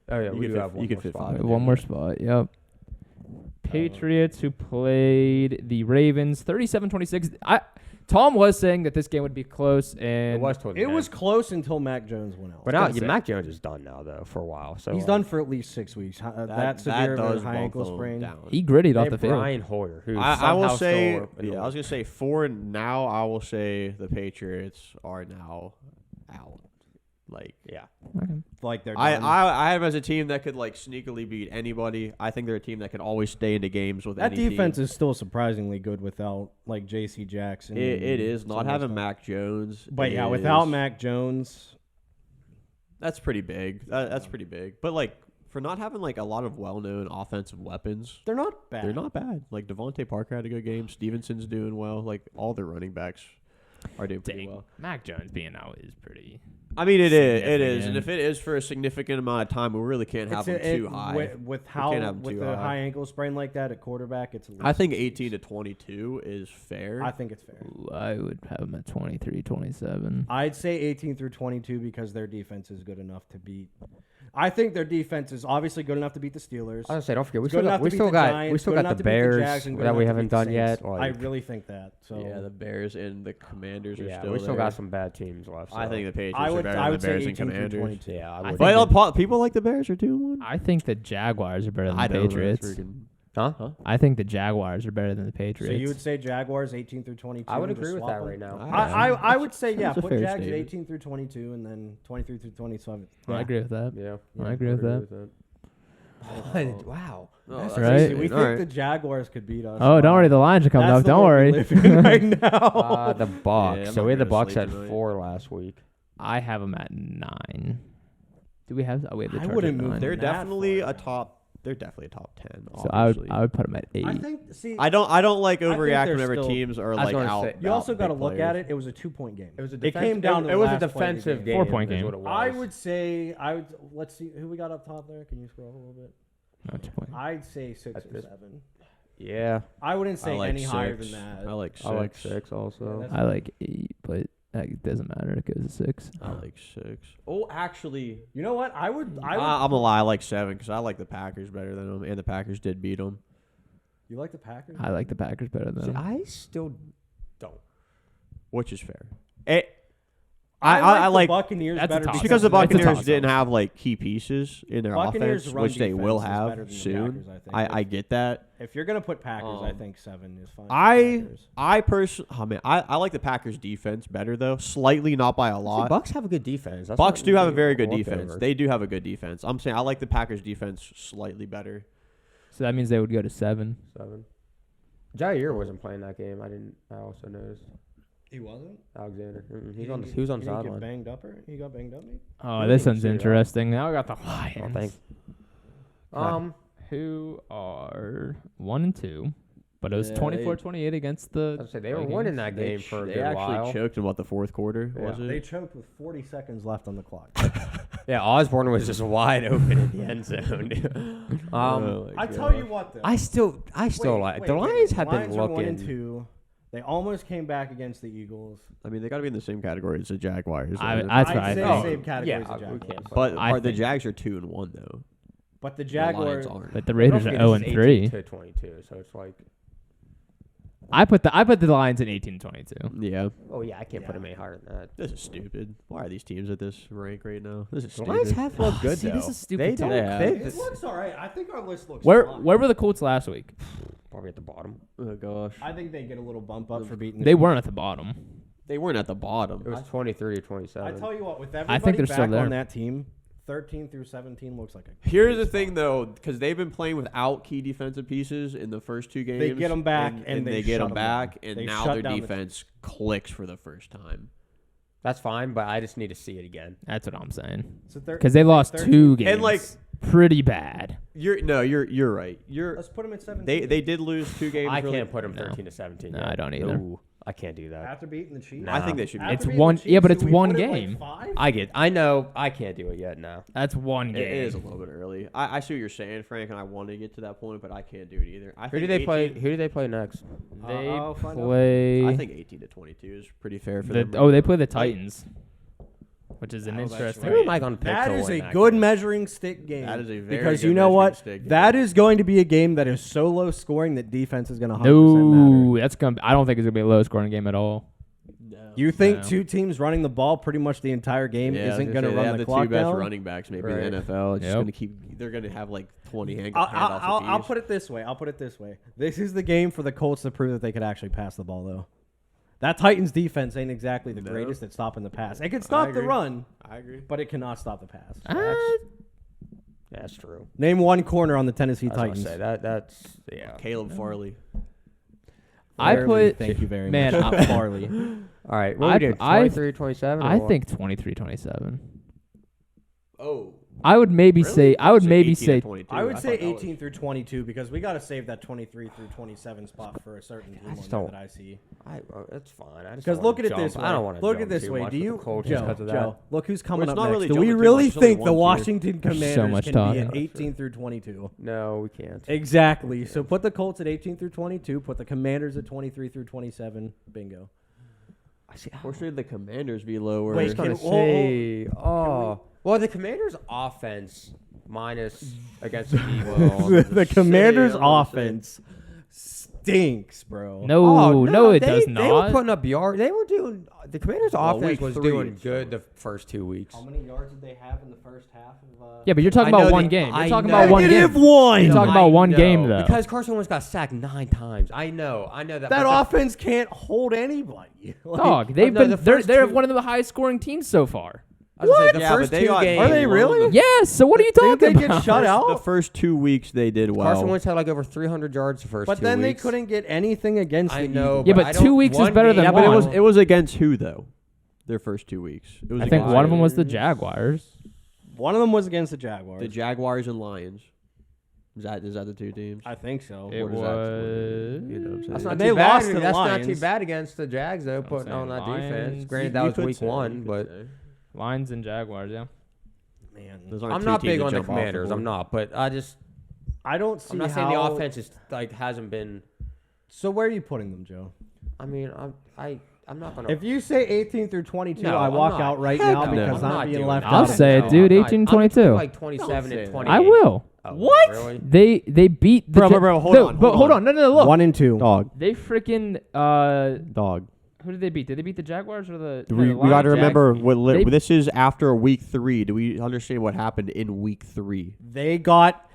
S2: Oh yeah,
S4: You
S2: we
S4: could
S2: do
S4: fit-
S2: have one
S4: you could
S2: more
S4: fit
S2: spot.
S4: five.
S3: One more spot. Yep. Patriots, who played the Ravens, 37-26. Tom was saying that this game would be close, and
S2: It was toward the
S1: It
S2: end.
S1: was close until Mac Jones went out.
S2: But
S3: gonna
S2: now
S3: say.
S2: Mac Jones is done now though for a while. So
S1: He's done for at least 6 weeks. That severe of a
S4: does
S1: high
S4: bump
S1: ankle
S4: them
S1: sprain.
S4: down.
S3: he grittied
S2: They
S3: off
S2: have
S3: the field.
S2: Brian Hoyer, who's
S4: I will
S2: somehow
S4: say,
S2: still in the
S4: I was gonna say for now. I will say the Patriots are now out. Like,
S2: yeah.
S3: Okay.
S1: Like they're
S4: I
S1: done.
S4: I have them as a team that could like sneakily beat anybody. I think they're a team that can always stay into games with
S1: that
S4: any
S1: defense
S4: team.
S1: is still surprisingly good without like J.C. Jackson.
S4: It
S1: and
S4: is
S1: some
S4: not
S1: other
S4: having
S1: stuff.
S4: Mac Jones.
S1: But yeah,
S4: is-
S1: without Mac Jones,
S4: that's pretty big. That's pretty big. But like for not having like a lot of well-known offensive weapons,
S1: they're not bad.
S4: they're not bad. Like Devontae Parker had a good game. Stevenson's doing well. Like all their running backs are doing pretty
S3: Dang.
S4: well.
S3: Mac Jones being out is pretty.
S4: I mean, it is,
S3: Significant.
S4: and if it is for a significant amount of time, we really can't have them too high.
S1: With
S4: can't have them
S1: with
S4: too
S1: the
S4: high.
S1: high ankle sprain like that at quarterback, it's.
S4: I think 18 to 22 is fair.
S1: I think it's fair.
S3: Ooh, I would have him at 23-27.
S1: I'd say 18 through 22 because their defense is good enough to beat. I think their defense is obviously good enough to beat the Steelers.
S2: I was gonna say, don't forget, we
S1: Good
S2: still got
S1: enough
S2: we
S1: to beat
S2: still
S1: the
S2: got
S1: Giants,
S2: we still
S1: good
S2: got
S1: enough
S2: the
S1: to beat the
S2: Bears
S1: Jags, and good
S2: that we
S1: enough to
S2: haven't
S1: beat the
S2: done
S1: Saints.
S2: yet. Like,
S1: I really think that. So
S4: yeah, the Bears and the Commanders are
S2: yeah,
S4: still
S2: we still
S4: there.
S2: got some bad teams left.
S4: I
S2: so.
S4: think the Patriots
S1: I
S4: are
S1: would
S4: better
S1: I
S4: than
S1: would
S4: the
S1: say
S4: Bears
S1: 18
S4: and
S1: through
S4: Commanders.
S1: 22.
S2: Yeah, I
S3: I
S2: would.
S3: think
S4: But people like the Bears are 2-1.
S3: I think the Jaguars are better than
S4: I
S3: the
S4: don't know,
S3: Patriots.
S4: that's freaking-
S2: Huh?
S3: I think the Jaguars are better than the
S1: So
S3: Patriots.
S1: you would say Jaguars 18 through 22.
S2: I would
S1: and
S2: agree
S1: just
S2: with
S1: swap
S2: that
S1: them?
S2: right now.
S1: I would say yeah.
S4: Sounds a
S1: Put
S4: fair
S1: Jags at
S4: statement.
S1: 18 through 22 and then 23 through 27.
S3: I agree with that.
S2: Yeah,
S3: I agree with that.
S2: Wow.
S4: Oh,
S1: That's
S4: that's
S3: right.
S1: crazy. We
S4: All
S1: think
S4: right.
S1: the Jaguars could beat us.
S3: Oh, don't worry. The Lions are coming
S1: That's
S3: up.
S1: the
S3: Don't
S1: world we
S3: worry.
S1: live in right now.
S2: The Bucs.
S4: Yeah, I'm
S2: so
S4: not
S2: we had the
S4: gonna
S2: Bucs
S4: sleep
S2: at
S4: tonight.
S2: 4 last week.
S3: I have them at 9. Do we have? Oh, we have the
S1: I
S3: Chargers
S1: wouldn't
S3: at
S1: move
S3: 9.
S4: They're
S1: that
S4: definitely
S1: far
S4: a
S1: down.
S4: top. They're definitely a top 10.
S3: So
S4: Obviously.
S3: I would put them at 8.
S1: I think. See,
S4: I don't like
S1: think
S4: overreact
S1: they're
S4: whenever
S1: still-
S4: teams are
S2: I was
S4: like
S2: gonna
S4: out.
S2: say,
S1: you also
S4: got to
S1: look at it. It was a 2-point game.
S2: It was a
S1: It came down to
S2: it
S1: the
S2: was a
S1: last play of the
S2: defensive
S1: game.
S2: game.
S3: 4-point
S2: is
S3: game.
S2: what it was.
S1: I would say let's see who we got up top there. Can you scroll up a little bit?
S3: No, 2 point.
S1: I'd say 6
S2: At
S1: or
S2: this-
S1: 7.
S2: Yeah,
S1: I wouldn't say
S4: I like
S1: any higher
S4: 6.
S1: than that.
S4: I like 6.
S2: I like 6 also.
S1: that's-
S3: I like 8, but it doesn't matter. It goes to 6.
S4: I like 6. Oh, actually,
S1: You know what? I would.
S4: I'm gonna lie. I like 7 because I like the Packers better than them, and the Packers did beat them.
S1: You like the Packers?
S3: I like the Packers better than them.
S2: I still don't.
S4: Which is fair. I like
S1: the Buccaneers
S3: That's a
S1: better
S3: toss-up.
S4: because the
S3: It's a
S4: Buccaneers
S3: toss-up.
S4: didn't have like key pieces in their
S1: Buccaneers'
S4: offense,
S1: run
S4: which they will
S1: defense is better
S4: have
S1: than the
S4: soon.
S1: Packers, I think.
S4: I get that.
S1: If you're gonna put Packers, I think 7 is fine.
S4: I personally, I like the Packers defense better though, slightly, not by a lot.
S2: Bucks have a good defense. That's
S4: Bucks
S2: not
S4: do have a
S2: being
S4: very good
S2: walked
S4: defense.
S2: over.
S4: They do have a good defense. I'm saying I like the Packers defense slightly better.
S3: So that means they would go to 7.
S2: 7. Jair wasn't playing that game. I also noticed.
S1: He wasn't.
S2: Alexander. He was on
S1: He
S2: sideline.
S1: banged up, or he got banged up. Maybe?
S3: Oh, this one's
S2: see that.
S3: interesting. Now we got the
S2: Oh,
S3: Lions.
S2: thanks.
S3: Who are 1 and 2, but it was
S4: Yeah,
S3: 24-28 against the.
S2: I was say they were
S3: Vikings.
S2: winning that game for a
S4: They
S2: good
S4: actually
S2: while.
S4: choked in what the fourth quarter was
S1: They
S4: it?
S1: choked with 40 seconds left on the clock.
S2: Yeah, Osborne was just wide open in the end zone.
S4: Oh my
S1: I
S4: God.
S1: tell you what, though.
S2: I still like the Lions have been
S1: Lions are 1 and
S2: looking.
S1: 2. They almost came back against the Eagles.
S4: I mean, they got to be in the same category as the Jaguars.
S3: That's what I
S1: I'd say
S3: think.
S1: same category
S2: yeah,
S1: as the
S2: we
S1: Jaguars.
S2: can't.
S4: but
S3: I
S4: the
S3: think-
S4: Jags are 2-1 though.
S1: But the
S4: The
S1: Jaguars
S4: Lions aren't.
S3: But the Raiders are
S2: Don't
S3: 0
S2: forget
S3: and
S2: it's
S3: 3.
S2: 18-22, so it's like,
S3: I put the Lions at 18-22.
S4: Yeah,
S2: oh yeah, I can't put them any higher than that.
S4: this is stupid. Why are these teams at this rank right now? This is
S2: The
S4: stupid.
S2: Lions have looked good
S3: See,
S2: though.
S3: this is stupid
S2: They
S3: too.
S2: don't.
S4: Yeah.
S1: It looks all right. I think our list looks
S3: Where
S1: fine.
S3: were the Colts last week?
S2: Probably at the bottom.
S4: Oh gosh,
S1: I think they get a little bump up for beating.
S3: They weren't at the bottom.
S4: they weren't at the bottom.
S2: It was 23-27.
S1: I tell you what, with
S3: I
S1: everybody
S3: think they're
S1: back
S3: still there.
S1: on that team, 13 through 17 looks like a.
S4: Here's
S1: good
S4: the thing,
S1: spot.
S4: though, because they've been playing without key defensive pieces in the first 2 games.
S1: They get 'em back, and they
S4: they get
S1: shut
S4: them
S1: 'em
S4: back,
S1: down.
S4: and
S1: They
S4: now
S1: shut
S4: their
S1: down the-
S4: defense clicks for the first time.
S2: That's fine, but I just need to see it again.
S3: That's what I'm saying.
S1: So
S3: Because they lost
S1: 13
S3: 2 games.
S4: And, like-
S3: pretty bad.
S4: You're right.
S1: Let's put them at 17.
S4: They did lose 2 games.
S2: I
S4: really-
S2: can't put them
S3: No.
S2: 13-17.
S3: No,
S2: yet.
S3: I don't either.
S2: Ooh, I can't do that.
S1: after beating the Chiefs.
S4: I think they should be.
S1: After
S3: It's
S1: beating
S3: one-
S1: the
S3: yeah, but
S1: Chiefs,
S3: it's
S1: do we
S3: one
S1: put it, like,
S3: game.
S1: 5?
S2: I know. I can't do it yet now.
S3: That's one game.
S4: It is a little bit early. I see what you're saying, Frank, and I want to get to that point, but I can't do it either.
S2: Who do they play? Who do they play next?
S3: They
S1: I'll find out.
S3: play.
S4: I think 18-22 is pretty fair for
S3: the,
S4: them.
S3: oh, they play the Titans, which is an
S1: Oh, that's
S3: interesting.
S2: Who am I going to pick?
S1: That
S2: to
S1: is
S2: win
S1: a
S2: that
S1: good
S2: game?
S1: measuring stick game.
S4: That is a very
S1: because
S4: good
S1: you know
S4: measuring
S1: what?
S4: stick game.
S1: That is going to be a game that is so low scoring that defense is going to 100%
S3: No,
S1: matter.
S3: that's gonna. I don't think it's gonna be a low scoring game at all.
S4: No.
S1: You think
S3: No.
S1: 2 teams running the ball pretty much the entire game
S4: Yeah, I was
S1: isn't
S4: gonna
S1: going to
S4: say,
S1: run
S4: they have
S1: the
S4: the
S1: clock
S4: 2 best
S1: down?
S4: running backs maybe
S2: Right.
S4: in the NFL. It's just
S3: Yep.
S4: going to keep. They're going to have like 20 handoffs
S1: I'll
S4: apiece.
S1: put it this way. I'll put it this way. This is the game for the Colts to prove that they could actually pass the ball, though. That Titans defense ain't exactly the
S4: No.
S1: greatest at stopping the pass. It can stop the
S4: agree.
S1: run,
S4: I agree.
S1: but it cannot stop the pass.
S2: That's true.
S1: Name one corner on the Tennessee
S2: I was
S1: Titans.
S2: gonna say that's yeah.
S4: Caleb Farley.
S3: I
S1: Farley,
S3: put.
S1: Thank you very
S3: man,
S1: much.
S3: I-
S1: Farley.
S2: All right, what
S3: I-
S2: we did?
S3: I-
S2: 23-27.
S3: I
S2: or
S3: think 23-27.
S4: Oh.
S3: I would maybe say. I would maybe
S4: 18
S3: say.
S4: to 22.
S1: I would say
S4: thought that was-
S1: 18 through 22 because we got to save that 23 through 27 spot for a certain team
S2: just
S1: on
S2: don't-
S1: there that I see.
S2: That's fine. I just
S1: Because
S2: don't
S1: look
S2: wanna
S1: at it this
S2: jump.
S1: way.
S2: I don't want to
S1: Look
S2: jump
S1: at this
S2: too
S1: way.
S2: much
S1: Do
S2: with
S1: you,
S2: the Colts
S1: Joe?
S2: because of that.
S1: Joe, look who's coming
S4: Well,
S1: up
S4: it's not
S1: next.
S4: really
S1: Do we
S4: jumping too
S1: really
S4: much, it's only
S1: think the
S4: 1 tier.
S1: Washington
S3: There's so
S1: Commanders
S3: much
S1: can
S3: talk.
S1: be at
S2: Yeah,
S1: 18 through 22?
S2: No, we can't.
S1: Exactly. So put the Colts at 18 through 22. Put the Commanders at 23 through 27. Bingo.
S4: Or should the Commanders be lower?
S1: Wait,
S2: I was gonna
S1: can-
S2: say, well, the Commanders' offense minus against the Eagles.
S1: the Commanders'
S4: I'm gonna say.
S1: offense stinks, bro.
S3: No, it
S2: they,
S3: does
S2: They were
S3: not.
S2: putting up yards. They were doing. The Commanders'
S4: Well,
S2: offense
S4: week
S2: was
S4: 3
S2: doing
S4: it's
S2: good
S4: over.
S2: the first 2 weeks.
S1: How many yards did they have in the first half of?
S3: Yeah, but you're talking
S2: I
S3: about
S2: know
S3: one
S2: the-
S3: game. You're
S2: I
S3: talking
S2: know.
S3: about one game.
S1: Negative 1.
S3: You're talking about one
S2: know,
S3: game though.
S2: Because Carson Wentz got sacked 9 times. I know that.
S1: That
S2: but the-
S1: offense can't hold anybody. Like,
S3: Dog, they've
S2: no,
S3: been.
S2: the
S3: They're
S2: first
S3: they're
S2: two-
S3: one of the highest scoring teams so far.
S2: I was gonna say, the
S4: Yeah, but
S2: first
S4: they
S2: 2
S4: got-
S2: games.
S1: Are they really?
S3: Yes. So what are you
S1: Didn't
S3: talking
S1: they
S3: about?
S1: get shut out?
S4: The first 2 weeks they did well.
S2: Carson Wentz had like over 300 yards the first
S1: But
S2: 2
S1: then
S2: weeks.
S1: they couldn't get anything against
S2: I
S1: the
S2: know.
S1: Eagles.
S3: Yeah,
S2: but
S3: but
S2: I
S3: 2
S2: don't-
S3: weeks is
S2: one
S3: better
S2: game-
S3: than
S4: Yeah, but it
S3: one.
S4: was against who though? Their first 2 weeks. It was
S3: I think
S4: against
S3: one of them was the Jaguars.
S1: One of them was against the Jaguars.
S4: the Jaguars and Lions. Is that the 2 teams?
S1: I think so.
S3: It
S4: What is that?
S3: was.
S4: You know what I'm saying?
S2: That's not
S1: And
S2: too
S1: they
S2: bad.
S1: lost to the
S2: That's not
S1: Lions.
S2: too bad against the Jags though,
S3: That's what I'm
S2: putting on that
S3: saying.
S2: defense.
S3: Lions.
S2: Granted,
S4: You
S2: that was
S4: could
S2: week
S4: say,
S2: 1,
S4: you could
S2: but
S4: say.
S3: Lions and Jaguars. Yeah.
S1: Man,
S4: Those aren't
S2: I'm
S4: 2
S2: not
S4: teams
S2: big
S4: that
S2: on the
S4: jump off
S2: Commanders. I'm
S4: board.
S2: not, but I just
S1: I don't see
S2: I'm not
S1: how.
S2: saying the offense is like hasn't been.
S1: So where are you putting them, Joe?
S2: I mean, I'm not gonna.
S1: If you say 18 through 22,
S2: No,
S1: I
S2: I'm
S1: walk
S2: not.
S1: out right
S2: Heck
S1: now
S2: no.
S1: because
S2: I'm
S1: I'm
S2: not
S1: being
S2: doing
S1: left
S2: that.
S3: I'll
S1: out.
S3: say it,
S2: No,
S3: dude.
S2: I'm not.
S3: 18-22.
S2: I'm like 27 and 28.
S3: I will.
S2: Oh,
S1: What?
S2: Really?
S3: They beat the
S4: Bro, hold on,
S3: But
S4: hold
S3: hold
S4: on.
S3: on. No. Look.
S1: 1 and 2.
S4: Dog.
S3: They freaking
S4: Dog.
S3: Who did they beat? Did they beat the Jaguars or the?
S4: We
S3: Lions?
S4: got to remember
S3: They-
S4: this is after week 3. Do we understand what happened in week 3?
S1: They got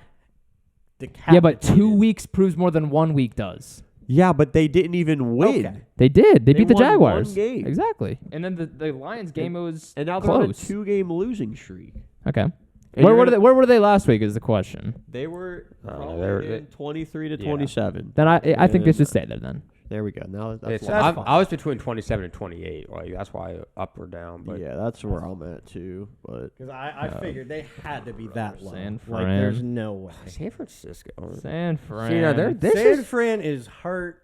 S3: Yeah, but 2
S1: decapitated.
S3: weeks proves more than 1 week does.
S4: Yeah, but they didn't even win.
S1: Okay.
S3: They did. They beat the
S4: won
S3: Jaguars.
S4: one game.
S3: Exactly. And then the Lions game, it was
S4: And now they're on a
S3: close.
S4: 2-game losing streak.
S3: Okay.
S4: And
S3: Where
S4: you're
S3: were
S4: gonna-
S3: they? Where were they last week? Is the question.
S4: They were probably
S2: they were-
S4: in 23 to
S2: yeah.
S4: 27.
S3: Then I think they
S4: And
S3: should stay there then.
S4: There we go. Now that's
S2: It's,
S1: That's fine.
S2: I was between 27 and 28. Like that's why up or down. But
S4: yeah, that's where I'm at too. But
S1: Because I figured they had to be that low.
S3: San
S1: Like,
S3: Fran.
S1: there's no way.
S2: San Francisco.
S3: San Fran.
S2: See, now this
S1: San
S2: is
S1: Fran is hurt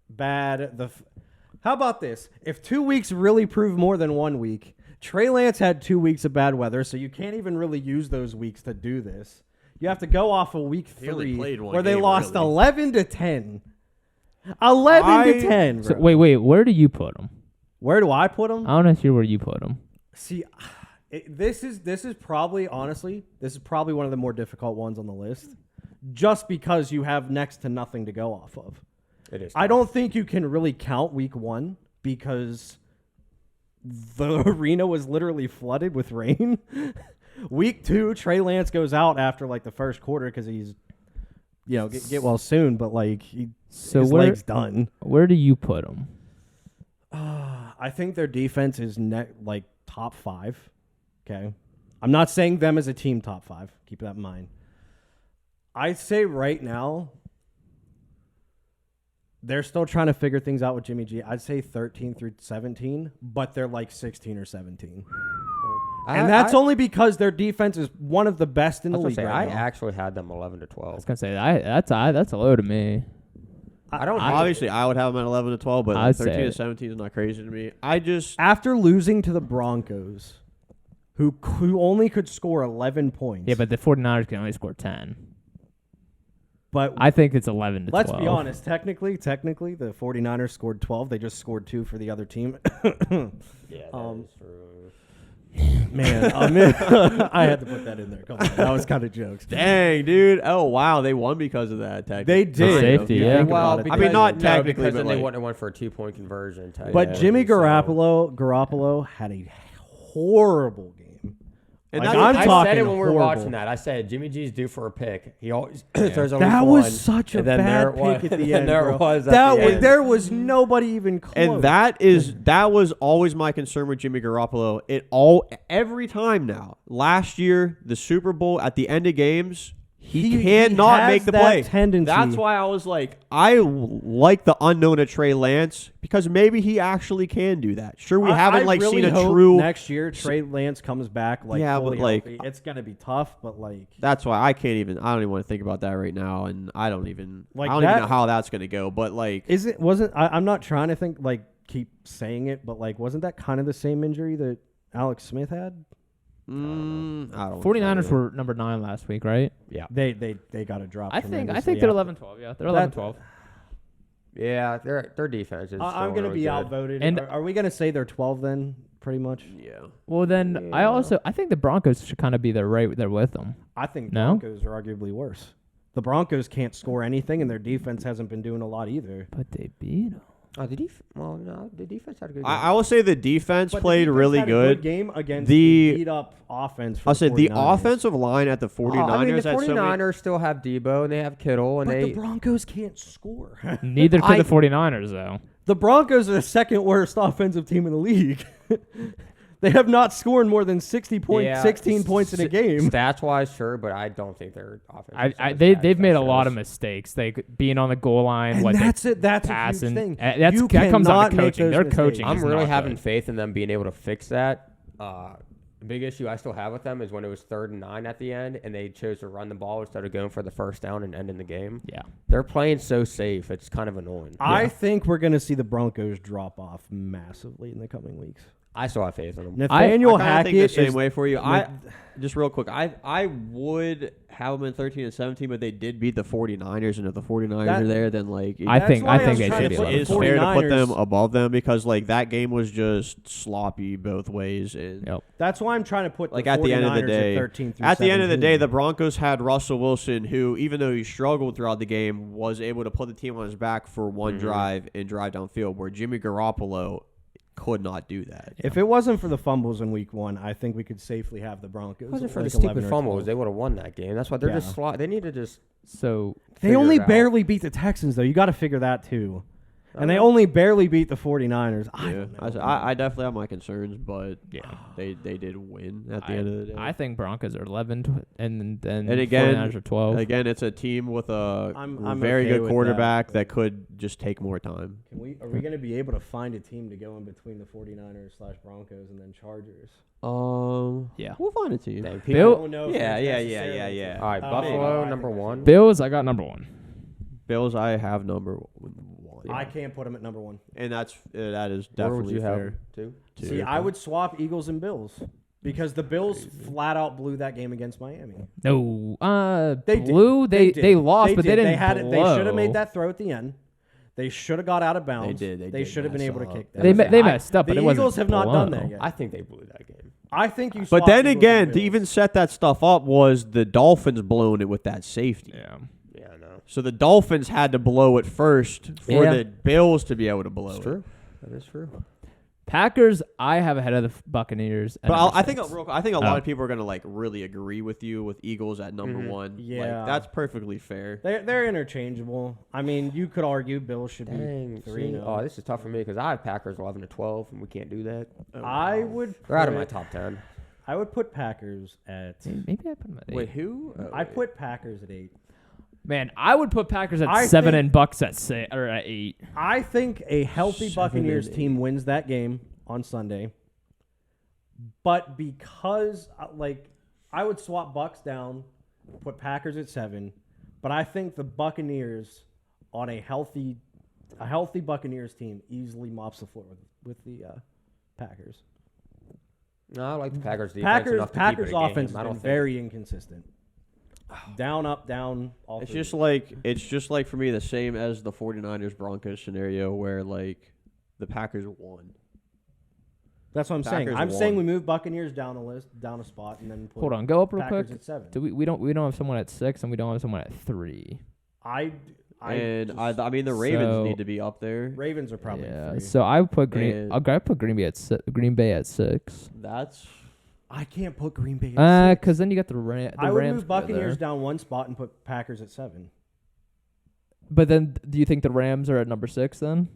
S1: bad. How about this? If 2 weeks really prove more than 1 week, Trey Lance had 2 weeks of bad weather, so you can't even really use those weeks to do this. You have to go off of week
S4: He only
S1: 3
S4: played one
S1: where they
S4: game,
S1: lost
S4: really.
S1: 11 to 10. 11 to 10.
S3: So,
S1: Bro.
S3: wait. Where do you put them?
S1: Where do I put them?
S3: I want to hear where you put them.
S1: See, this is probably, honestly, this is probably one of the more difficult ones on the list, just because you have next to nothing to go off of.
S2: it is.
S1: I don't think you can really count week 1 because the arena was literally flooded with rain. Week 2, Trey Lance goes out after like the first quarter because he's, get well soon, but like his leg's done.
S3: Where do you put them?
S1: I think their defense is like top 5. Okay. I'm not saying them as a team top 5. Keep that in mind. I'd say right now, they're still trying to figure things out with Jimmy G. I'd say 13 through 17, but they're like 16 or 17. And that's only because their defense is one of the best in the league
S2: I
S1: right now.
S2: actually had them 11 to
S3: I
S2: 12.
S3: was gonna say that's a low to me.
S2: I don't.
S4: obviously, I would have them at 11 to 12, but
S3: I'd
S4: 13
S3: say
S4: to
S3: it.
S4: 17 is not crazy to me. I just
S1: After losing to the Broncos, who only could score 11 points.
S3: Yeah, but the 49ers can only score 10.
S1: but
S3: I think it's 11 to 12.
S1: let's be honest. Technically, the 49ers scored 12. They just scored 2 for the other team.
S2: Yeah,
S1: Um,
S2: that is true.
S1: Man, I had to put that in there. Come on, that was kind of jokes.
S4: dang, dude. Oh wow, they won because of that.
S1: They did.
S3: Safety,
S1: You
S3: yeah.
S1: think
S2: Well,
S1: about it.
S4: I mean, not
S2: no,
S4: technically,
S2: because
S4: but
S2: then
S4: like-
S2: they wouldn't have went for a 2-point conversion.
S1: But Jimmy
S2: so-
S1: Garoppolo had a horrible game.
S4: And
S1: Like,
S4: that's
S1: I'm
S2: I
S1: talking
S2: said it when we were
S1: horrible.
S2: watching that. I said Jimmy G's due for a pick. He always throws at least
S1: That was
S2: one,
S1: such a
S2: and then
S1: bad
S2: there it
S1: pick
S2: was-
S1: at the
S2: and
S1: end,
S2: there
S1: bro.
S2: it was at
S1: That
S2: the
S1: was
S2: end.
S1: there was nobody even close.
S4: And that was always my concern with Jimmy Garoppolo. Every time now. Last year, the Super Bowl at the end of games, he cannot
S1: has
S4: make the
S1: that
S4: play.
S1: tendency.
S4: That's why I was like, I like the unknown of Trey Lance because maybe he actually can do that. Sure, we haven't
S1: I really
S4: seen a
S1: hope
S4: true.
S1: next year Trey Lance comes back like
S4: Yeah,
S1: fully
S4: but, like,
S1: healthy. It's gonna be tough, but like
S4: That's why I don't even want to think about that right now, and I don't even
S1: Like
S4: even
S1: that-
S4: know how that's gonna go. But like,
S1: I'm not trying to think like keep saying it, but like wasn't that kind of the same injury that Alex Smith had?
S4: I don't.
S3: 49ers were number 9 last week, right?
S2: Yeah,
S1: They got a drop.
S3: I think
S1: tremendously
S3: they're
S1: after.
S3: 11-12. Yeah, they're 11-12.
S2: yeah. Their defense is.
S1: I'm
S2: still
S1: gonna
S2: really
S1: be
S2: good.
S1: outvoted.
S3: And-
S1: Are we gonna say they're 12 then? Pretty much.
S4: Yeah.
S3: Well, then I think the Broncos should kind of be there right there with them.
S1: I think
S3: No?
S1: Broncos are arguably worse. The Broncos can't score anything, and their defense hasn't been doing a lot either.
S3: But they beat them.
S2: Oh, the defense had a good game.
S4: I will say the defense
S1: But the
S4: played
S1: defense
S4: really
S1: had a
S4: good.
S1: game against
S4: The-
S1: the beat up offense. For
S4: I'll say the
S1: 49ers.
S4: offensive line at the 49ers
S2: I mean, the
S4: had so many.
S2: 49ers still have Debo and they have Kittle and
S1: But
S2: they.
S1: the Broncos can't score.
S3: Neither could the 49ers, though.
S1: The Broncos are the second worst offensive team in the league. They have not scored more than 16 points in a game.
S2: Stats wise, sure, but I don't think their offense.
S3: They've made a lot of mistakes. Like being on the goal line,
S1: And
S3: what
S1: that's
S3: they
S1: it. That's
S3: passing.
S1: a huge thing.
S3: That
S1: You
S3: comes down
S1: cannot
S3: to
S1: make
S3: coaching.
S1: those
S3: Their
S1: mistakes.
S3: coaching.
S2: I'm
S3: is
S2: really
S3: not
S2: having
S3: good.
S2: faith in them being able to fix that. The big issue I still have with them is when it was 3rd and 9 at the end, and they chose to run the ball instead of going for the first down and ending the game.
S3: Yeah.
S2: They're playing so safe; it's kind of annoying.
S1: I think we're going to see the Broncos drop off massively in the coming weeks.
S2: I still have faith in them.
S1: Nathaniel
S4: I kinda
S1: Hackett
S4: think the same
S1: is
S4: way for you. Just real quick, I would have them in 13 and 17, but they did beat the 49ers, and if the 49ers are there, then like
S3: I
S1: That's
S3: think
S1: why
S3: they
S1: I'm
S3: should
S1: trying to
S3: be.
S1: put
S3: allowed.
S1: the
S4: it's fair to put
S1: 49ers
S4: them above them because like that game was just sloppy both ways. And
S3: Yep.
S1: That's why I'm trying to put
S4: like
S1: the
S4: at the end of the
S1: 49ers
S4: day,
S1: at 13 through
S4: at the end of the
S1: 17.
S4: day, the Broncos had Russell Wilson, who even though he struggled throughout the game, was able to put the team on his back for one drive and drive downfield. Where Jimmy Garoppolo could not do that.
S1: If it wasn't for the fumbles in week 1, I think we could safely have the Broncos.
S2: If it wasn't
S1: at
S2: for the
S1: like
S2: stupid
S1: 11 or
S2: fumbles,
S1: 12.
S2: they would have won that game. That's why they're
S1: Yeah.
S2: just they need to just
S3: So
S1: They
S2: figure
S1: only
S2: it out.
S1: barely beat the Texans, though. You got to figure that, too. And they
S2: Okay.
S1: only barely beat the 49ers. I
S4: Yeah.
S1: don't know.
S4: I definitely have my concerns, but
S3: yeah,
S4: they did win at the end of the day.
S3: I think Broncos are 11, and then
S4: And again-
S3: 49ers are 12.
S4: Again, it's a team with a
S1: I'm
S4: very
S1: okay
S4: good
S1: with
S4: quarterback
S1: that.
S4: that could just take more time.
S1: Are we going to be able to find a team to go in between the 49ers/Broncos and then Chargers?
S3: Yeah.
S4: We'll find a team.
S2: Dang,
S1: I
S2: people.
S1: don't know if
S4: Yeah,
S1: there's
S4: yeah,
S1: necessarily
S4: yeah,
S1: a
S4: yeah.
S1: team.
S2: All right,
S1: Oh,
S2: Buffalo
S1: maybe.
S2: number
S1: I think I
S2: one.
S1: see.
S3: Bills, I got number 1.
S4: Bills, I have number 1.
S1: I can't put them at number 1.
S4: And that is
S2: Where would
S4: definitely
S2: you have
S4: fair.
S2: two?
S1: See, I would swap Eagles and Bills because the Bills flat out blew that game against Miami.
S3: No,
S1: They
S3: blew.
S1: did.
S3: They lost, but
S1: did.
S3: they didn't.
S1: They had it. They
S3: blow.
S1: should have made that throw at the end. They should have got out of bounds.
S4: They did
S1: should have been
S4: mess
S1: able to
S4: up.
S1: kick that.
S3: They messed up,
S1: The
S3: but it wasn't
S1: Eagles have not done
S3: blow.
S1: that yet.
S2: I think they blew that game.
S1: I think you.
S4: But
S1: swap
S4: then
S1: Eagles
S4: again,
S1: and
S4: to
S1: Bills.
S4: even set that stuff up was the Dolphins blowing it with that safety.
S3: Yeah.
S2: Yeah, I know.
S4: So the Dolphins had to blow it first for
S3: Yeah.
S4: the Bills to be able to blow
S2: That's
S4: it.
S2: true. That is true.
S3: Packers, I have ahead of the Buccaneers. at
S4: But
S3: number
S4: I think
S3: 6.
S4: I think a lot
S3: Oh.
S4: of people are gonna like really agree with you with Eagles at number
S2: Mhm.
S4: 1.
S1: Yeah.
S4: Like, that's perfectly fair.
S1: They're interchangeable. I mean, you could argue Bills should
S2: Dang.
S1: be 3.
S2: Oh, this is tough for me because I have Packers 11 to 12, and we can't do that.
S1: I would.
S2: They're out of
S1: put-
S2: my top 10.
S1: I would put Packers at.
S3: Maybe I put them at 8.
S4: Wait, who?
S1: I put Packers at 8.
S3: Man, I would put Packers at
S1: I
S3: 7
S1: think-
S3: and Bucks at 6 or at 8.
S1: I think a healthy
S4: 7
S1: Buccaneers
S4: and
S1: team wins that game on Sunday. But because, I would swap Bucks down, put Packers at 7. But I think the Buccaneers on a healthy Buccaneers team easily mops the floor with the Packers.
S2: No, I like the Packers defense
S1: Packers
S2: enough to keep it
S1: Packers
S2: a game.
S1: offense has
S2: I don't
S1: been
S2: think
S1: very inconsistent. Down, up, down. All
S4: It's
S1: three.
S4: just like for me the same as the 49ers Broncos scenario where like the Packers won.
S1: That's what I'm saying.
S4: Packers
S1: I'm saying we
S4: won.
S1: move Buccaneers down a list, down a spot, and then put
S3: Hold on, go up real
S1: Packers
S3: quick.
S1: at 7.
S3: Do we don't have someone at 6 and we don't have someone at 3.
S1: I
S4: mean the Ravens
S3: So-
S4: need to be up there.
S1: Ravens are probably
S3: Yeah.
S1: 3.
S3: So I would put
S4: And-
S3: I'll put Green Bay at Green Bay at 6.
S4: That's
S1: I can't put Green Bay at 6.
S3: Because then you got the Rams.
S1: I would
S3: Rams
S1: move
S3: go there.
S1: Buccaneers down one spot and put Packers at 7.
S3: But then, do you think the Rams are at number 6 then?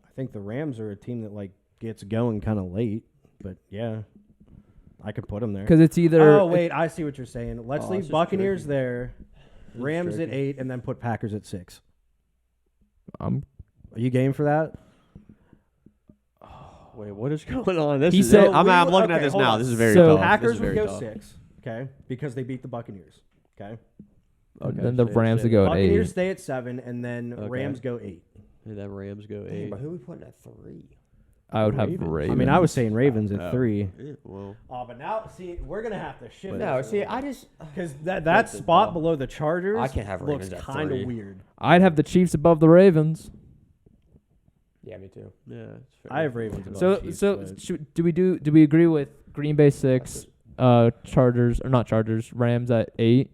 S1: I think the Rams are a team that gets going kind of late, but yeah, I could put them there.
S3: Because it's either.
S1: Oh wait, I see what you're saying. Let's
S4: Oh,
S1: leave
S4: it's just
S1: Buccaneers
S4: tricky.
S1: there,
S4: It's
S1: Rams at
S4: tricky.
S1: 8, and then put Packers at 6. Are
S3: I'm
S1: you game for that?
S4: wait, what is going on? This
S3: He
S4: is
S3: said-
S4: it. I'm looking
S1: okay,
S4: at this
S1: hold
S4: now.
S1: on.
S4: This is very
S3: So-
S4: tough. This
S1: Packers
S4: is
S1: would
S4: very
S1: go
S4: tough.
S1: 6, okay, because they beat the Buccaneers. Okay,
S3: then the
S4: so
S3: Rams
S4: say
S3: would go at
S1: Buccaneers
S3: 8.
S1: stay at 7, and then
S4: Okay.
S1: Rams go 8.
S4: And then Rams go
S2: Dang,
S4: 8.
S2: but who are we putting at 3?
S3: I would have
S4: Ravens.
S3: Ravens.
S1: I mean, I was saying Ravens at
S4: Oh.
S1: 3.
S4: Yeah, well,
S1: Oh, but now see, we're gonna have to shift.
S2: No, see, I just
S1: because that
S4: That's
S1: spot
S4: tough.
S1: below the Chargers
S2: I can't have
S1: looks
S2: Ravens at
S1: kind
S2: 3.
S1: of weird.
S3: I'd have the Chiefs above the Ravens.
S2: yeah, me too.
S4: yeah. It's fair.
S1: I have Ravens above
S3: So
S1: Chiefs,
S3: so
S1: but-
S3: do we agree with Green Bay 6, Chargers or not Chargers, Rams at 8?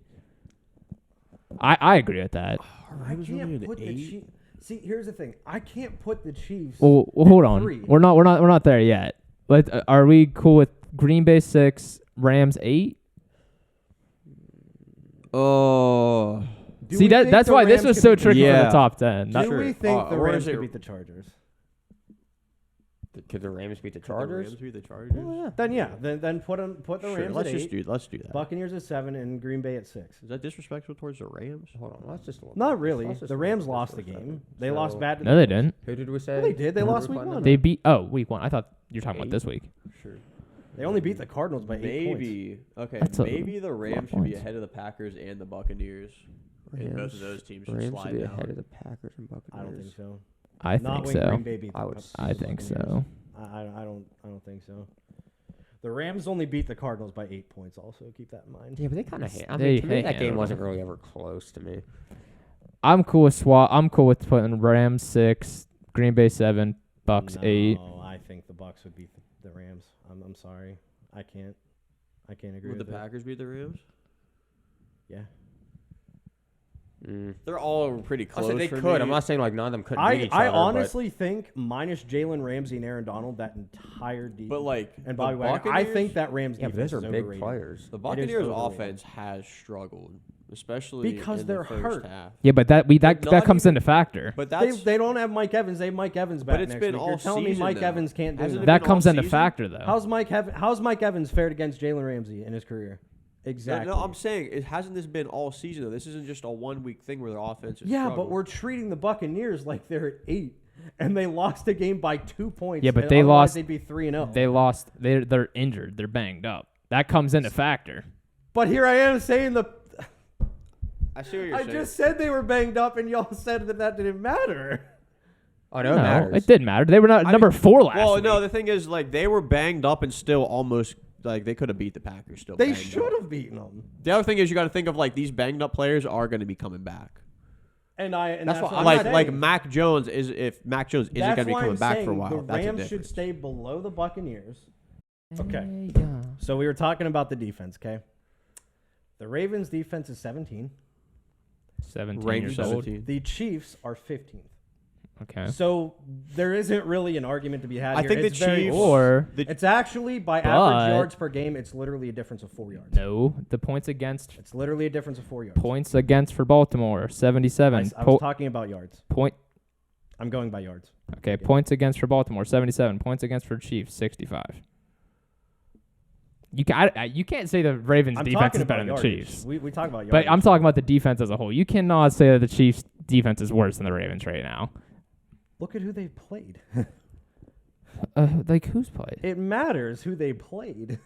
S3: I agree with that.
S1: I can't put the Chiefs. See, here's the thing. I can't put the Chiefs.
S3: Well, hold on.
S1: 3.
S3: We're not there yet. Are we cool with Green Bay 6, Rams 8?
S4: Oh.
S1: Do
S3: See
S1: we think
S3: that's
S1: the
S3: why this
S1: Rams
S3: was
S1: could
S3: so
S1: beat-
S3: tricky for
S4: Yeah.
S3: the top 10.
S1: Do
S4: Sure.
S1: we think the
S4: Or
S1: Rams
S4: is
S1: could
S4: it-
S1: beat the Chargers?
S2: Could the Rams beat the
S4: The
S2: Chargers?
S4: Rams beat the Chargers.
S1: Then yeah, then put the
S4: Sure,
S1: Rams
S4: let's
S1: at
S4: just
S1: 8,
S4: let's do that.
S1: Buccaneers at 7, and Green Bay at 6.
S4: Is that disrespectful towards the Rams?
S2: Hold on, let's just look.
S1: Not really.
S2: Let's just
S1: The
S2: look
S1: Rams
S2: at this
S1: lost
S2: for
S1: the
S2: a second.
S1: game. They
S2: So,
S1: lost bad. To
S3: No,
S1: the
S3: they
S1: Bills.
S3: didn't.
S2: Who did we say?
S1: Yeah, they did. They
S2: Who were
S1: lost
S2: we
S1: week
S2: putting
S1: 1.
S3: They beat week 1. I thought you were talking about
S2: 8.
S3: this week.
S4: Sure.
S1: They only beat the Cardinals by 8 points.
S4: Maybe. Okay.
S3: That's a
S4: Maybe the
S3: lot of
S4: Rams should be
S3: points.
S4: ahead of the Packers and the Buccaneers. And both of those teams should
S2: Rams
S4: slide
S2: be
S4: down.
S2: ahead of the Packers and Buccaneers.
S1: I don't think so.
S3: I
S1: Not
S3: think
S1: when
S3: so.
S1: Green Bay beat
S2: I
S1: the
S2: would
S1: Buc-
S3: I think so.
S1: I don't think so. The Rams only beat the Cardinals by 8 points. Also, keep that in mind.
S2: Yeah, but they kind of. I
S3: They
S2: mean, to me, that
S3: handled
S2: game
S3: them.
S2: wasn't really ever close to me.
S3: I'm cool with I'm cool with putting Rams 6, Green Bay 7, Bucs 8.
S1: No, I think the Bucs would beat the Rams. I'm sorry, I can't agree
S4: Would
S1: with
S4: the
S1: it.
S4: Packers beat the Rams?
S1: Yeah.
S4: They're all pretty
S2: I
S4: close.
S2: said they
S4: for
S2: could.
S4: me.
S2: I'm not saying like none of them couldn't beat each
S1: I
S2: other.
S1: honestly think minus Jalen Ramsey and Aaron Donald, that entire defense.
S4: But like
S1: and
S4: the
S1: Bobby Wagner, I
S4: Buccaneers-
S1: think that Rams
S2: yeah, but
S1: defense
S2: those are
S1: is
S2: big
S1: overrated.
S2: players.
S4: the Buccaneers
S1: overrated.
S4: offense has struggled, especially
S1: Because
S4: in
S1: they're
S4: the first
S1: hurt.
S4: half.
S3: Yeah, but that
S4: not
S3: comes
S4: even-
S3: into factor.
S4: But
S1: They,
S4: that's
S1: they don't have Mike Evans. They have Mike Evans back
S4: But it's
S1: next
S4: been
S1: week.
S4: all
S1: You're telling me
S4: season,
S1: Mike
S4: though.
S1: Evans can't do
S4: Hasn't
S1: that.
S4: it
S3: That
S4: been all
S3: comes into
S4: season?
S3: factor though.
S1: How's Mike Evans fared against Jalen Ramsey in his career? Exactly.
S4: No, I'm saying it hasn't this been all season though. This isn't just a 1 week thing where their offense is
S1: yeah, but
S4: struggled.
S1: we're treating the Buccaneers like they're at 8, and they lost a game by 2 points.
S3: Yeah, but
S1: and
S3: they
S1: otherwise
S3: lost-
S1: They'd be 3-0.
S3: They lost. They're injured. They're banged up. That comes into factor.
S1: But here I am saying
S4: I see what you're
S1: I
S4: saying.
S1: just said they were banged up, and y'all said that didn't matter.
S2: Oh no, it matters.
S3: it didn't matter. They were not number 4 last
S4: Well,
S3: week.
S4: no, the thing is like they were banged up and still almost like they could have beat the Packers still.
S1: They
S4: banged
S1: should
S4: up.
S1: have beaten them.
S4: The other thing is you got to think of like these banged up players are going to be coming back.
S1: And that's
S2: what
S1: what
S2: I'm
S1: I'm
S4: Like
S1: saying.
S4: Mac Jones is if Mac Jones isn't going
S1: That's
S4: to be
S1: why
S4: coming
S1: I'm
S4: back
S1: saying
S4: for a while.
S1: The
S4: That's a
S1: Rams should
S4: difference.
S1: stay below the Buccaneers. Okay.
S3: Yeah.
S1: So we were talking about the defense, okay? The Ravens' defense is 17.
S3: 17
S4: Ranked
S3: years old.
S4: 17.
S1: The Chiefs are 15th.
S3: Okay.
S1: So there isn't really an argument to be had
S4: I
S1: here.
S4: think the
S1: It's very-
S4: Chiefs
S3: Or
S1: It's actually, by
S3: But-
S1: average yards per game, it's literally a difference of 4 yards.
S3: no, the points against
S1: It's literally a difference of 4 yards.
S3: for Baltimore 77.
S1: I was talking about yards.
S3: Point.
S1: I'm going by yards.
S3: Okay,
S1: Yeah.
S3: points against for Baltimore 77. Points against for Chiefs 65. You can't say the Ravens
S1: I'm
S3: defense
S1: talking
S3: is better
S1: about
S3: than the
S1: yardage.
S3: Chiefs.
S1: We talk about yards.
S3: But I'm talking about the defense as a whole. You cannot say that the Chiefs defense is worse than the Ravens right now.
S1: Look at who they played.
S3: Like who's played?
S1: It matters who they played.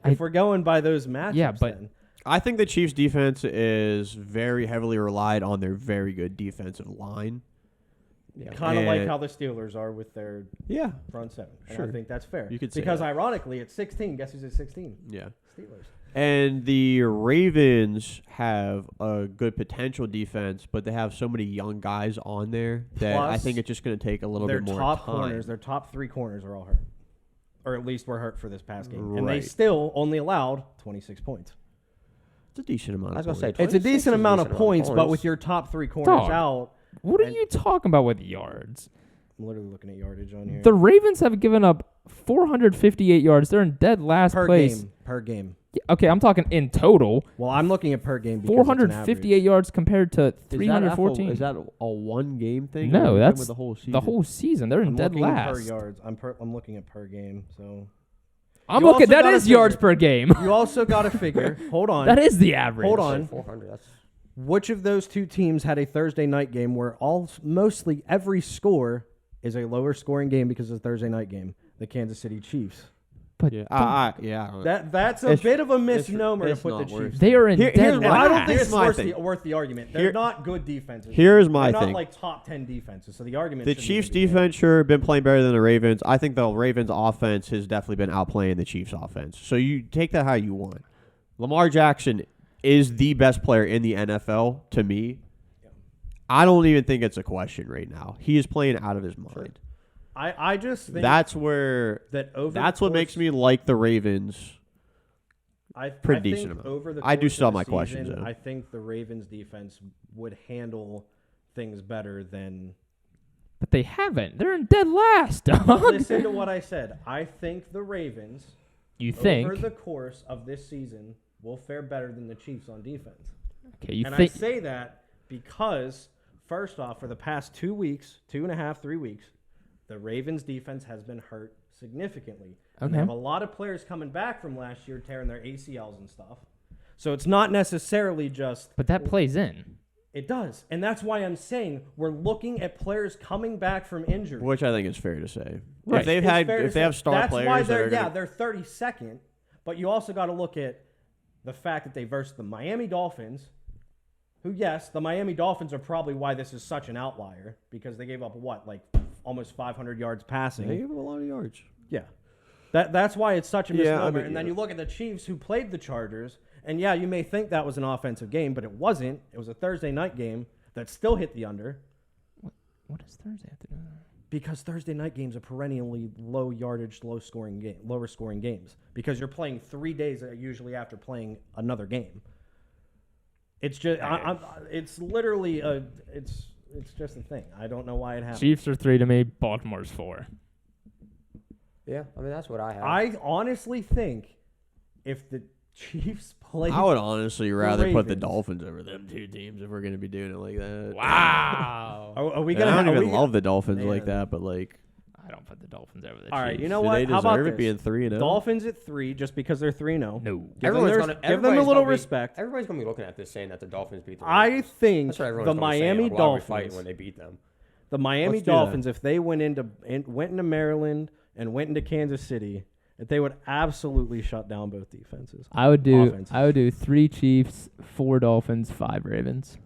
S3: I-
S1: If we're going by those matchups,
S3: Yeah, but-
S1: then.
S4: I think the Chiefs defense is very heavily relied on their very good defensive line.
S1: Kind of like
S4: And-
S1: how the Steelers are with their
S4: Yeah.
S1: front seven. And
S4: Sure.
S1: I think that's fair.
S4: You could say
S1: because
S4: that.
S1: ironically, at 16, guess who's at 16?
S4: Yeah.
S1: Steelers.
S4: And the Ravens have a good potential defense, but they have so many young guys on there that I
S1: Plus,
S4: think it's just going to take a little
S1: Their
S4: bit more
S1: top
S4: time.
S1: corners, their top 3 corners are all hurt. Or at least were hurt for this past game. And they
S4: Right.
S1: still only allowed 26 points.
S4: It's a decent amount.
S2: I was
S4: of
S2: gonna say
S4: points.
S1: It's a
S2: 26
S1: decent
S2: is
S1: amount of
S2: decent
S1: points, but
S2: points.
S1: with your top 3 corners
S3: Dog.
S1: out,
S3: What are
S1: And-
S3: you talking about with yards?
S1: I'm literally looking at yardage on here.
S3: The Ravens have given up 458 yards. They're in dead last
S1: per
S3: place.
S1: game. Per game.
S3: Yeah, okay, I'm talking in total.
S1: Well, I'm looking at per game because
S3: 458
S1: it's an
S3: yards compared to
S4: Is that
S3: 314.
S4: Is that a one game thing?
S3: No,
S4: or are we talking
S3: that's
S4: about the whole season.
S3: the whole season. They're in
S1: I'm
S3: dead
S1: looking at per
S3: last.
S1: yards. I'm looking at per game. So
S3: I'm
S1: You
S3: looking.
S1: also
S3: That
S1: gotta
S3: is yards
S1: figure-
S3: per game.
S1: you also got to figure. Hold on.
S3: That is the average.
S1: Hold on.
S2: 400. That's
S1: Which of those 2 teams had a Thursday night game where mostly every score is a lower scoring game because of the Thursday night game? The Kansas City Chiefs.
S3: But
S4: Yeah.
S3: don't-
S4: Yeah.
S1: That's a
S4: It's-
S1: bit of a
S4: it's
S1: misnomer to
S4: it's
S1: put the
S4: not
S1: Chiefs.
S4: worth
S3: they are in
S4: Here-
S3: dead
S4: here's
S1: And
S4: my-
S1: I don't
S3: last.
S1: think
S4: Here's
S1: it's
S4: my
S1: worth
S4: thing.
S1: worth the argument. They're
S4: Here-
S1: not good defenses.
S4: Here's my
S1: They're
S4: thing.
S1: not like top 10 defenses. So the argument.
S4: The
S1: shouldn't
S4: Chiefs
S1: even be there.
S4: defense sure been playing better than the Ravens. I think the Ravens offense has definitely been outplaying the Chiefs offense. So you take that how you want. Lamar Jackson is the best player in the NFL to me. I don't even think it's a question right now. He is playing out of his mind.
S1: I just think
S4: That's where
S1: that over
S4: that's
S1: the
S4: what makes
S1: course-
S4: me like the Ravens.
S1: I
S4: pretty decent
S1: think
S4: amount.
S1: Over the
S4: I do
S1: course
S4: still
S1: of
S4: have
S1: the
S4: my questions,
S1: season,
S4: though.
S1: I think the Ravens defense would handle things better than.
S3: But they haven't. They're in dead last,
S1: But
S3: dog.
S1: listen to what I said. I think the Ravens
S3: You think?
S1: over the course of this season will fare better than the Chiefs on defense.
S3: Okay, you
S1: And
S3: think?
S1: I say that because, first off, for the past 2 weeks, 2.5, 3 weeks, the Ravens defense has been hurt significantly. And they
S3: Okay.
S1: have a lot of players coming back from last year tearing their ACLs and stuff. So it's not necessarily just.
S3: But that plays in.
S1: It does. And that's why I'm saying we're looking at players coming back from injury.
S4: Which I think is fair to say.
S3: Right.
S4: If they've
S1: It's
S4: had
S1: fair to
S4: if they
S1: say.
S4: have star
S1: that's
S4: players
S1: why
S4: that
S1: they're
S4: are gonna,
S1: they're 32nd, but you also got to look at the fact that they versed the Miami Dolphins, who, yes, the Miami Dolphins are probably why this is such an outlier because they gave up what, like almost 500 yards passing.
S4: They gave him a lot of yards.
S1: Yeah. That's why it's such a misnomer.
S4: Yeah, I mean,
S1: and then
S4: yeah.
S1: you look at the Chiefs who played the Chargers, and yeah, you may think that was an offensive game, but it wasn't. It was a Thursday night game that still hit the under.
S3: What does Thursday have to do with that?
S1: Because Thursday night games are perennially low yardage, lower scoring games. Because you're playing 3 days usually after playing another game. It's just, it's literally it's just a thing. I don't know why it happened.
S3: Chiefs are 3 to me. Baltimore's 4.
S2: Yeah, I mean that's what I have.
S1: I honestly think if the Chiefs play,
S4: I would honestly rather put the
S1: Ravens.
S4: Dolphins over them two teams if we're going to be doing it like that.
S3: Wow.
S1: are we
S4: And
S1: gonna?
S4: I don't
S1: are
S4: even
S1: we
S4: love the Dolphins like
S1: Man.
S4: that, but like,
S3: I don't put the Dolphins over the Chiefs.
S1: All right, you know
S4: do
S1: what?
S4: they
S1: How about
S4: deserve it
S1: this?
S4: being 3-0?
S1: Dolphins at 3 just because they're 3-0.
S3: No.
S1: Give them,
S2: Everyone's
S1: give them a little respect.
S2: Everybody's gonna be looking at this saying that the Dolphins beat the
S1: I
S2: Ravens.
S1: think
S2: That's what
S1: the
S2: everyone's gonna be saying.
S1: Miami
S2: Like, why are we fighting
S1: Dolphins,
S2: when they beat them.
S1: the Miami
S4: Let's do
S1: Dolphins, if they went into Maryland and went into Kansas City, that they would absolutely shut down both defenses.
S3: I would do
S1: Offenses.
S3: 3 Chiefs, 4 Dolphins, 5 Ravens.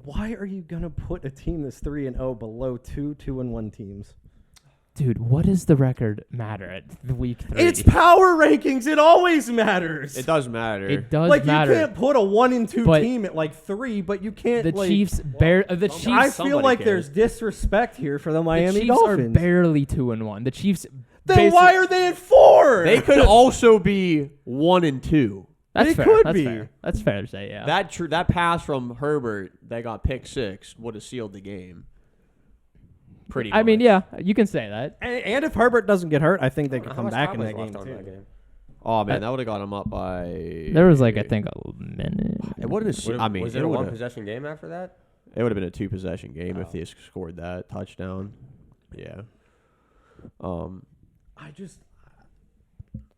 S1: Why are you gonna put a team that's 3-0 below 2-1 teams?
S3: Dude, what does the record matter at the week 3?
S1: It's power rankings. It always matters.
S4: It does matter.
S3: It does
S1: like
S3: matter.
S1: you can't put a 1-2
S3: But
S1: team at like 3, but you can't.
S3: The
S1: like,
S3: Chiefs the Chiefs
S1: I feel
S4: somebody
S1: like
S4: can.
S1: there's disrespect here for the
S3: the
S1: Miami
S3: Chiefs
S1: Dolphins.
S3: are barely 2-1. The Chiefs
S1: Then why are they at 4?
S4: They could also be 1-2.
S3: That's
S1: they
S3: fair.
S1: could
S3: That's
S1: be.
S3: fair. That's fair to say, yeah.
S4: That pass from Herbert that got pick 6 would have sealed the game. Pretty much.
S3: I mean, yeah, you can say that.
S1: And if Herbert doesn't get hurt, I think they could
S2: How
S1: come
S2: much
S1: back
S2: time
S1: in
S2: was
S1: that game
S2: left on
S1: too.
S2: that game?
S4: Oh man, that would have got him up by.
S3: There was like I think a minute.
S4: It wouldn't have. I mean,
S2: was it a one possession game after that?
S4: It would have been a 2 possession game if they scored that touchdown. Yeah.
S1: I just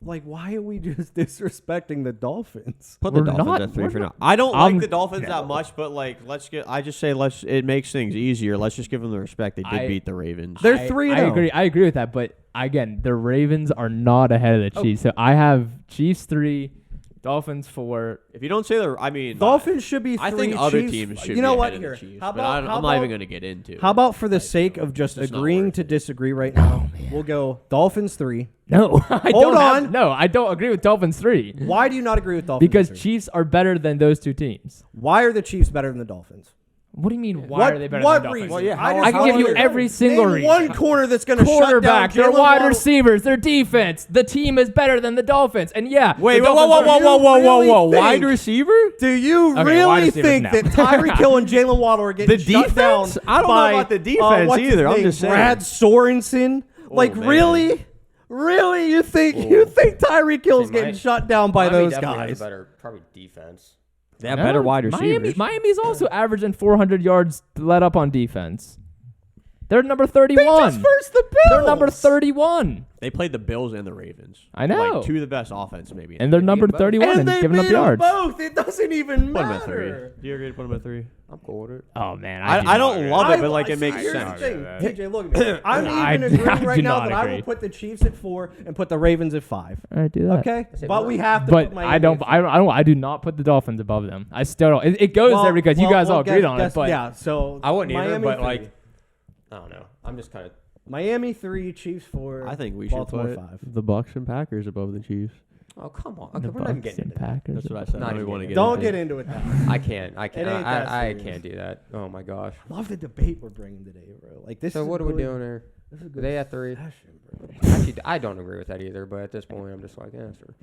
S1: like, why are we just disrespecting the Dolphins?
S4: Put the
S3: We're
S4: Dolphins
S3: not-
S4: at 3
S3: we're
S4: for
S3: not-
S4: now. I don't
S3: I'm-
S4: like the Dolphins
S3: no.
S4: that much, but like, it makes things easier. Let's just give them the respect. They did beat the Ravens.
S1: They're
S3: I
S1: 3-0.
S3: I agree with that, but again, the Ravens are not ahead of the Chiefs. So I have Chiefs 3, Dolphins 4.
S4: If you don't say the, I mean,
S1: Dolphins should be 3.
S4: I think other
S1: Chiefs,
S4: teams should
S1: you know
S4: be
S1: what?
S4: ahead
S1: Here,
S4: of the Chiefs,
S1: how
S4: but
S1: about,
S4: I'm not even going to get into
S1: How
S4: it.
S1: about for the sake of just
S4: It's not
S1: agreeing
S4: worth
S1: to
S4: it.
S1: disagree right now, we'll go Dolphins 3.
S3: No, I
S1: Hold
S3: don't have-
S1: on.
S3: no, I don't agree with Dolphins 3
S1: Why do you not agree with Dolphins?
S3: because
S1: 3?
S3: Chiefs are better than those 2 teams.
S1: Why are the Chiefs better than the Dolphins?
S3: What do you mean? Why
S1: what,
S3: are they better
S1: what
S3: than the Dolphins?
S1: reason?
S4: Well, yeah,
S1: I,
S4: how-
S3: I can give you every single
S1: Name
S3: reason.
S1: one corner that's going to shut down
S3: Quarterback, their
S1: Jalen
S3: wide
S1: Waddle.
S3: receivers, their defense. The team is better than the Dolphins. And yeah,
S4: Wait,
S3: the
S4: whoa,
S3: Dolphins are-
S1: whoa.
S4: Wide
S1: think-
S4: receiver?
S1: Do you
S3: Okay, wide
S1: really
S3: receivers,
S1: think
S3: no.
S1: that Tyreek Hill and Jalen Waddle are getting
S4: The
S1: shut down
S4: defense? I don't know
S1: by,
S4: about the defense
S1: what's his
S4: either. I'm
S1: name?
S4: just saying.
S1: Brad Sorensen? Like,
S4: man.
S1: really? Really? You think Tyreek Hill's
S2: See,
S1: getting shut down by
S2: Miami
S1: those
S2: definitely has
S1: guys?
S2: a better, probably defense.
S4: They have
S3: No,
S4: better wide receivers.
S3: Miami's also averaging 400 yards let up on defense. They're number 31.
S1: They just versed the Bills.
S3: They're number 31.
S4: They played the Bills and the Ravens.
S3: I know.
S4: Like 2 of the best offense, maybe.
S3: And they're number
S2: both.
S3: 31
S1: And
S3: and
S1: they
S3: giving up
S1: beat them
S3: yards.
S1: both. It doesn't even
S4: Put them at 3.
S1: matter.
S4: Do you agree to put them at 3?
S2: I'm cool with it.
S3: Oh, man.
S4: I don't love it, but like it makes
S1: Here's
S4: sense.
S1: the thing,
S3: Yeah.
S1: TJ, look at me. I'm
S3: I
S1: even
S3: do
S1: agreeing right now
S3: not
S1: that I
S3: agree.
S1: will put the Chiefs at 4 and put the Ravens at 5.
S3: All right, do that.
S1: Okay?
S2: say
S1: But
S2: what?
S1: we have to
S3: But
S1: put Miami
S3: I don't.
S1: at
S3: I do not put the Dolphins above them. I still don't. It goes
S1: Well,
S3: there because you guys all agreed
S1: guess-
S3: on it.
S1: guess-
S3: But
S1: yeah, so
S2: I wouldn't either,
S1: Miami
S2: but
S1: 3.
S2: like, I don't know. I'm just kind of.
S1: Miami 3, Chiefs 4.
S4: I think we should
S1: Baltimore
S4: put
S1: 5.
S4: the Bucs and Packers above the Chiefs.
S2: Oh come on!
S3: the
S2: Okay, we're not even
S3: Bucs
S2: getting
S3: and
S2: into that.
S3: Packers.
S4: That's what I said.
S2: Not
S4: I don't
S2: even
S4: want to
S2: getting
S4: get
S1: Don't
S4: into
S1: get
S4: it.
S1: into it now.
S2: I can't. I can't.
S1: It ain't that
S2: I
S1: serious.
S2: can't do that. Oh my gosh.
S1: Love the debate we're bringing today, bro. Like this.
S2: So
S1: is
S2: what
S1: a
S2: are we
S1: good-
S2: doing there?
S1: This is a
S2: Are
S1: good
S2: they at 3?
S1: session, bro.
S2: Actually, I don't agree with that either. But at this point, I'm just like, yeah, sure.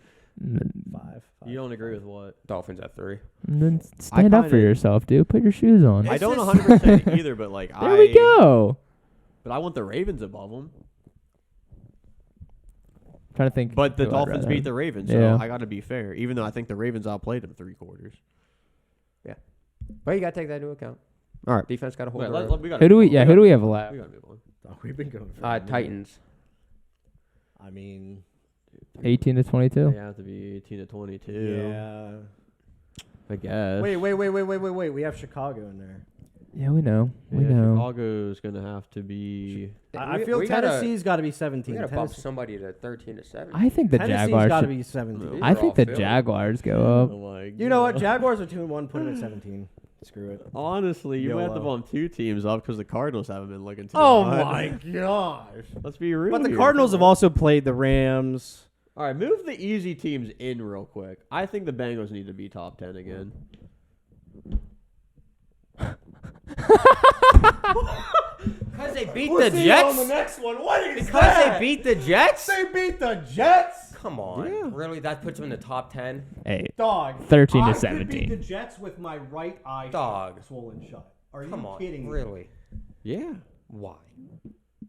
S1: 5.
S4: You don't agree with what?
S2: Dolphins at 3.
S3: Then stand up for
S4: kinda-
S3: yourself, dude. Put your shoes on.
S1: It's
S4: I don't
S1: just-
S4: 100% either, but like
S3: There we go.
S4: But I want the Ravens above them.
S3: Trying to think.
S4: But the
S3: who I'd
S4: Dolphins
S3: rather
S4: beat
S3: have.
S4: the Ravens, so
S3: Yeah.
S4: I got to be fair. Even though I think the Ravens outplayed them 3 quarters.
S2: But you gotta take that into account.
S4: All right.
S2: Defense got to hold.
S4: Wait,
S2: their own.
S4: we gotta
S3: Who do we?
S4: move on.
S3: Yeah. Who do we have left?
S4: We gotta move on.
S1: Oh, we've been going for a minute.
S2: Titans.
S1: I mean,
S3: 18 to 22.
S4: They have to be 18 to 22.
S1: yeah.
S4: I guess.
S1: Wait. We have Chicago in there.
S3: Yeah, we know. We
S4: Yeah,
S3: know.
S4: Chicago's gonna have to be.
S1: I feel Tennessee's got to be 17.
S2: We gotta bump
S1: Tennessee,
S2: somebody to 13 to 7.
S3: I think the
S1: Tennessee's
S3: Jaguars.
S1: got to
S3: Should,
S1: be 17.
S3: I think the
S2: Philly.
S3: Jaguars go up.
S4: Like,
S1: You know what? Jaguars are 2-1. Put them at 17. Screw it.
S4: Honestly, you might have to
S1: YOLO.
S4: bump 2 teams up because the Cardinals haven't been looking too
S1: Oh
S4: hot.
S1: my gosh.
S4: Let's be real.
S1: But the
S4: here.
S1: Cardinals have also played the Rams.
S4: All right, move the easy teams in real quick. I think the Bengals need to be top 10 again.
S2: Because they beat
S1: We'll
S2: the
S1: see you on the
S2: Jets.
S1: next one. What is
S2: Because
S1: that?
S2: they beat the Jets.
S1: They beat the Jets.
S2: Come on,
S4: Yeah.
S2: really? That puts them in the top 10.
S3: Hey,
S1: Dog.
S3: 13 to
S1: I could
S3: 17.
S1: beat the Jets with my right eye
S2: Dog.
S1: swollen shut. Are
S2: Come
S1: you
S2: on,
S1: kidding me?
S2: really?
S4: Yeah.
S2: Why?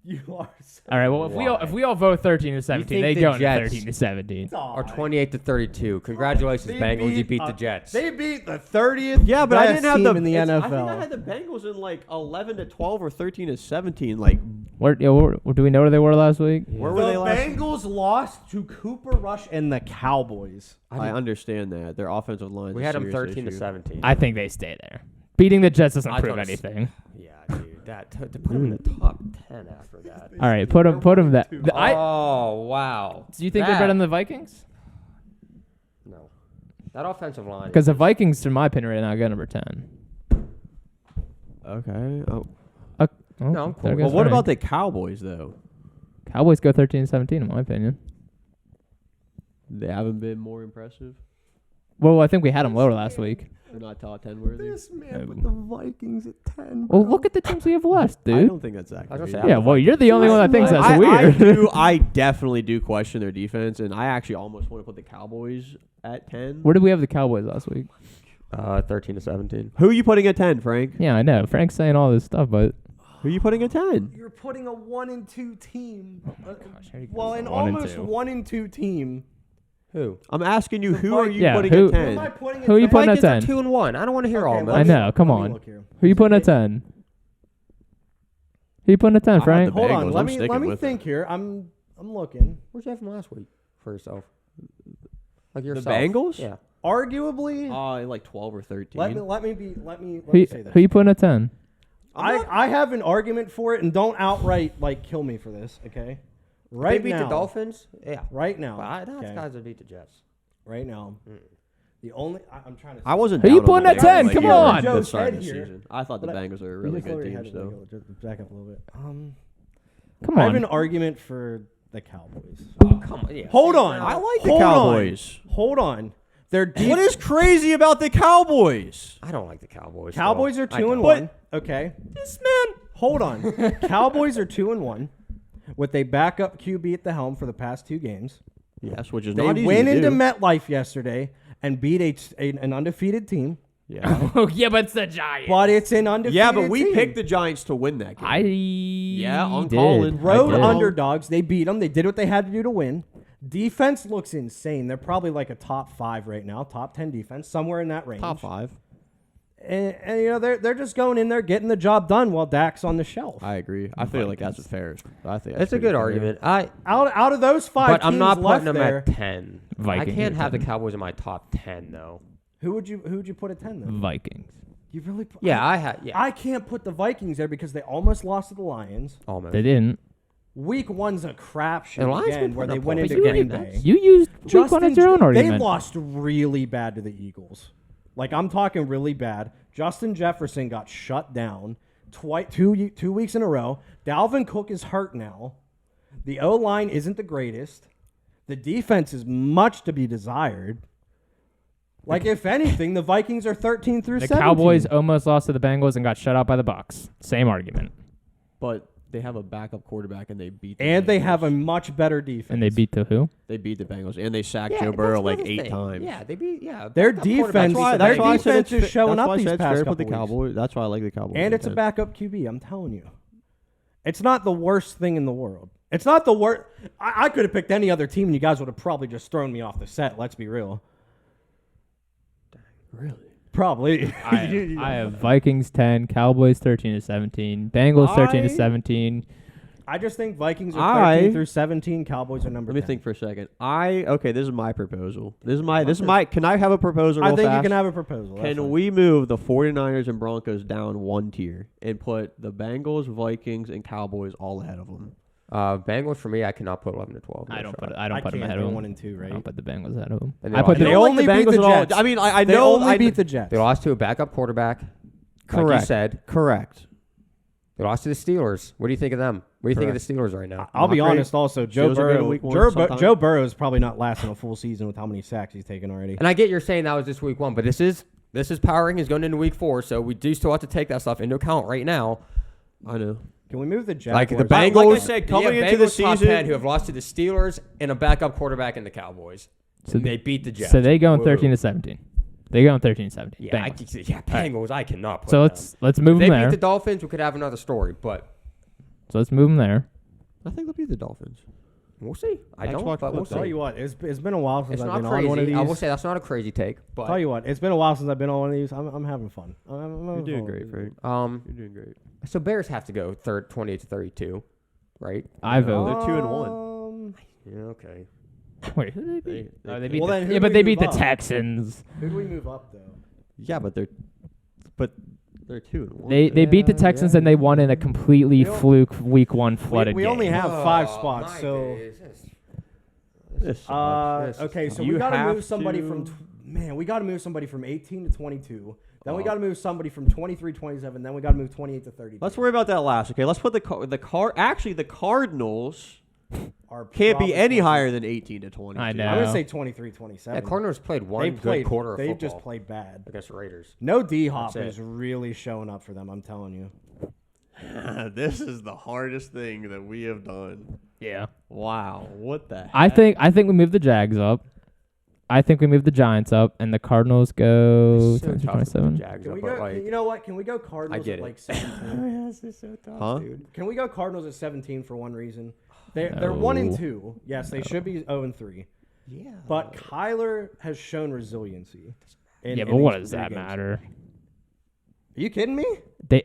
S1: You are so
S3: all right. Well, if we all vote 13 to 17,
S2: think
S3: they
S2: the
S3: go into
S2: Jets-
S3: 13 to 17.
S2: Or 28 to 32. Congratulations,
S1: They
S2: Bengals. You beat the Jets.
S1: They beat the 30th.
S4: Yeah, but I
S1: best
S4: didn't have
S1: team
S4: the
S1: in the
S4: it's-
S1: NFL.
S4: I think I had the Bengals in like 11 to 12 or 13 to 17. Like,
S3: Where do we know where they were last week?
S4: where
S1: the
S4: were they last?
S1: Bengals lost to Cooper Rush and the Cowboys.
S4: I understand that their offensive line.
S2: We had them 13 to 17.
S3: I think they stay there. Beating the Jets doesn't
S2: I
S3: prove
S2: don't s-
S3: anything.
S2: Yeah, dude. That to put them in the top 10 after that.
S3: All right, put them that.
S2: Oh wow.
S3: Do you think they're better than the Vikings?
S2: No. That offensive line.
S3: Because the Vikings, in my opinion, right now got number 10.
S4: Okay. Oh.
S3: Oh,
S2: No, I'm cool.
S3: there
S4: Well,
S3: goes
S4: what
S3: Ryan.
S4: about the Cowboys though?
S3: Cowboys go 13 to 17, in my opinion.
S4: They haven't been more impressive.
S3: Well, I think we had them lower last week.
S4: They're not top 10 worthy.
S1: This man put the Vikings at 10.
S3: Well, look at the teams we have left,
S4: I
S3: dude.
S4: don't think that's that
S2: I was
S4: crazy.
S2: gonna say,
S3: Yeah, well, you're the only one that thinks that's weird.
S4: I definitely do question their defense, and I actually almost want to put the Cowboys at 10.
S3: Where did we have the Cowboys last week?
S2: 13 to 17.
S4: Who are you putting at 10, Frank?
S3: Yeah, I know. Frank's saying all this stuff, but
S4: Who are you putting at 10?
S1: You're putting a 1 and 2 team.
S3: here you go.
S1: Well, an
S3: 1 and
S1: almost
S3: 2.
S1: 1 and 2 team.
S2: Who?
S4: I'm asking you, who are you
S3: Yeah,
S4: putting
S3: who-
S4: at
S1: Who am I
S4: 10?
S1: putting at
S3: Who are you
S1: 10?
S3: putting at
S2: Vikings are
S3: 10?
S2: 2 and 1. I don't want to hear all of
S1: Okay,
S2: them.
S3: I know. Come
S1: let me
S3: on.
S1: look here.
S3: Who you putting at 10? Who you putting at 10,
S4: I had
S3: Frank?
S4: the
S1: Hold on.
S4: Bengals,
S1: Let
S4: I'm
S1: me
S4: sticking with
S1: think here. I'm looking.
S2: Where'd you have them last week for yourself? Like
S4: The
S2: yourself.
S4: Bengals?
S2: Yeah.
S1: Arguably,
S4: Like 12 or 13.
S1: let me
S3: Who,
S1: say this.
S3: who you putting at 10?
S1: I have an argument for it, and don't outright kill me for this, okay? Right
S2: They beat
S1: now,
S2: the Dolphins? Yeah.
S1: Right now,
S2: But that's
S1: okay,
S2: guys that beat the Jets.
S1: right now, the only I'm trying to.
S4: I wasn't
S3: Who
S4: down
S3: you
S4: on
S3: putting
S4: the
S3: at
S4: Bengals
S3: 10?
S4: like
S3: Come
S4: you were
S3: on.
S4: at the
S1: Joe's
S4: start of
S1: head
S4: the
S1: here.
S4: season. I thought the
S1: But
S4: Bengals are a
S1: You
S4: really
S1: just lower
S4: good
S1: your
S4: team
S1: head a
S4: still.
S1: little, just back up a little bit.
S3: Come
S1: I have an
S3: on.
S1: argument for the Cowboys.
S2: Oh, come on. Yeah.
S1: Hold on.
S4: I like the
S1: Hold on.
S4: Cowboys.
S1: Hold on. Their
S4: What is crazy about the Cowboys?
S2: I don't like the Cowboys.
S1: Cowboys
S2: though.
S1: are
S2: I
S1: 2 and
S2: don't.
S1: 1. Okay.
S4: This man.
S1: Hold on. Cowboys are 2 and 1 with a backup QB at the helm for the past 2 games.
S4: Yes, which is
S1: They
S4: not easy
S1: went
S4: to
S1: into
S4: do.
S1: MetLife yesterday and beat an undefeated team.
S4: Yeah.
S3: Oh, yeah, but it's the Giants.
S1: But it's an undefeated
S4: Yeah, but we
S1: team.
S4: picked the Giants to win that game.
S3: Yeah,
S4: on
S3: did.
S4: Colin.
S1: Road
S4: I did.
S1: underdogs. They beat them. They did what they had to do to win. Defense looks insane. They're probably like a top 5 right now, top 10 defense, somewhere in that range.
S4: Top 5.
S1: And they're just going in there getting the job done while Dak's on the shelf.
S4: I agree. I feel like that's fair. I think
S2: It's a good argument.
S1: Out of those 5
S2: But
S1: teams
S2: I'm not
S1: left
S2: putting them
S1: there,
S2: at 10.
S3: Vikings
S2: I can't
S3: are
S2: have the
S3: 10.
S2: Cowboys in my top 10 though.
S1: who would you put at 10 then?
S3: Vikings.
S1: You really?
S2: Yeah, I had. Yeah.
S1: I can't put the Vikings there because they almost lost to the Lions.
S2: Almost.
S3: They didn't.
S1: Week 1's a
S2: The
S1: crapshoot
S2: Lions
S1: again,
S2: been
S1: where they
S2: putting up
S1: went
S2: points.
S1: into
S2: But
S1: Green
S2: you-
S1: Bay.
S3: You used week 1 as your own
S1: they
S3: argument.
S1: lost really bad to the Eagles. Like, I'm talking really bad. Justin Jefferson got shut down two weeks in a row. Dalvin Cook is hurt now. The O-line isn't the greatest. The defense is much to be desired. Like, if anything, the Vikings are 13 through
S3: The
S1: 17.
S3: Cowboys almost lost to the Bengals and got shut out by the Bucs. Same argument.
S4: But they have a backup quarterback and they beat the
S1: And they
S4: Bengals.
S1: have a much better defense.
S3: And they beat the who?
S4: They beat the Bengals and they sacked
S2: Yeah,
S4: Joe Burrow
S2: that's
S4: like
S2: another
S4: 8
S2: thing.
S4: times.
S2: Yeah, they beat. Yeah,
S1: Their
S2: backup
S1: defense-
S2: quarterback's
S1: why-
S2: the
S1: their
S2: best.
S1: defense is showing
S4: that's
S1: up
S4: why I
S1: these
S4: said it's
S1: past
S4: fair to put the
S1: couple weeks.
S4: Cowboys. That's why I like the Cowboys.
S1: And
S4: at
S1: it's a
S4: 10.
S1: backup QB, I'm telling you. It's not the worst thing in the world. It's not the worst. I could have picked any other team, and you guys would have probably just thrown me off the set. Let's be real.
S4: Really?
S1: Probably.
S3: I have Vikings 10, Cowboys 13 to 17, Bengals 13 to 17.
S1: I just think Vikings are 13 through 17. Cowboys are number
S4: Let me
S1: 10.
S4: think for a second. Okay, this is my proposal. This is my. Can I have a proposal?
S1: I
S4: Real
S1: think
S4: fast?
S1: you can have a proposal. That's
S4: Can
S1: fine.
S4: we move the 49ers and Broncos down 1 tier and put the Bengals, Vikings, and Cowboys all ahead of them?
S2: Bengals for me, I cannot put 11 to 12.
S3: I don't put
S1: I
S3: them
S1: can't.
S3: ahead
S1: They're
S3: of them.
S1: 1 and 2,
S3: I
S1: right?
S3: don't put the Bengals ahead of them.
S2: And
S3: I put
S1: They
S3: the
S1: only beat the
S4: Bengals at all.
S1: Jets.
S4: I mean, I
S1: They
S4: know.
S1: only beat the Jets.
S2: They lost to a backup quarterback.
S4: Correct.
S2: Like you said.
S4: Correct.
S2: They lost to the Steelers. What do you think of them? What do you think of the Steelers right now?
S1: I'll be
S4: Not great.
S1: honest. Also, Joe
S4: Steelers are good in
S1: Burrow.
S4: week one sometimes.
S1: Joe Burrow is probably not lasting a full season with how many sacks he's taken already.
S2: And I get you're saying that was just week 1, but this is power rankings going into week 4, so we do still have to take that stuff into account right now.
S4: I know.
S1: Can we move the Jaguars?
S2: Like the
S4: Like
S2: Bengals,
S4: I said, coming into
S2: Bengals
S4: the
S2: top
S4: season-
S2: 10 who have lost to the Steelers and a backup quarterback in the Cowboys.
S3: So
S2: And they beat the Jets.
S3: So they go in
S2: Whoa.
S3: 13-17. They go in 13-17.
S2: Yeah,
S3: Bengals.
S2: Bengals. I cannot put
S3: So
S2: them.
S3: let's move
S2: If
S3: them
S2: they
S3: there.
S2: beat the Dolphins, we could have another story, but
S3: So let's move them there.
S4: I think they'll be the Dolphins.
S2: we'll see. I
S4: Xbox
S2: don't, but we'll
S4: Clip
S2: see.
S1: Tell you what, it's been a while since
S2: It's
S1: I've
S2: not
S1: been on one of
S2: crazy.
S1: these.
S2: I will say that's not a crazy take, but
S1: Tell you what, it's been a while since I've been on one of these. I'm having fun. I'm
S4: You're
S1: having
S4: doing
S1: fun.
S4: great, Frank. You're doing great.
S2: so Bears have to go 28-32, right?
S3: I vote.
S4: They're 2-1.
S2: Yeah, okay.
S3: Wait, who did they beat?
S4: They-
S3: Oh, they
S4: they-
S3: beat
S1: Well,
S3: the,
S1: then who
S3: yeah,
S1: do
S3: but
S1: we
S3: they beat
S1: move
S3: the
S1: up?
S3: Texans.
S1: Who do we move up though?
S4: Yeah, but they're 2-1.
S3: They beat the Texans and they won in a completely
S1: We don't-
S3: fluke week 1 flooded
S1: we
S3: game.
S1: only have
S2: Oh,
S1: 5 spots,
S2: my
S1: so
S2: days.
S4: This sucks.
S2: This is
S1: okay, so
S4: You
S1: we got to
S4: have
S1: move somebody
S4: to-
S1: from we got to move somebody from 18 to 22. Then we
S4: Oh.
S1: got to move somebody from 23-27. Then we got to move 28 to 30.
S4: Let's worry about that last. Okay, let's put the Cardinals
S1: Are
S4: can't be
S1: probably
S4: any
S1: close.
S4: higher than 18 to 20.
S3: I know.
S1: I'm gonna say 23-27.
S2: Yeah, Cardinals played one
S1: They
S2: good
S1: played
S2: quarter of
S1: They've
S2: football
S1: just played bad.
S2: against the Raiders.
S1: No D Hop
S2: That's it.
S1: is really showing up for them. I'm telling you.
S4: This is the hardest thing that we have done.
S3: Yeah.
S4: Wow, what the heck?
S3: I think we move the Jags up. I think we move the Giants up, and the Cardinals go
S2: It's so tough to put the
S3: 27.
S2: Jags
S1: Can
S2: up,
S1: we
S2: but
S1: go?
S2: like,
S1: You know what? Can we go Cardinals
S2: get
S1: at
S2: it.
S1: like 17?
S2: this is so tough,
S4: Huh?
S2: dude.
S1: Can we go Cardinals at 17 for one reason? They're
S3: No.
S1: 1-2. Yes, they should be 0-3.
S2: Yeah.
S1: But Kyler has shown resiliency.
S3: Yeah, but
S1: in
S3: what
S1: these
S3: does
S1: 3
S3: that
S1: games.
S3: matter?
S1: Are you kidding me?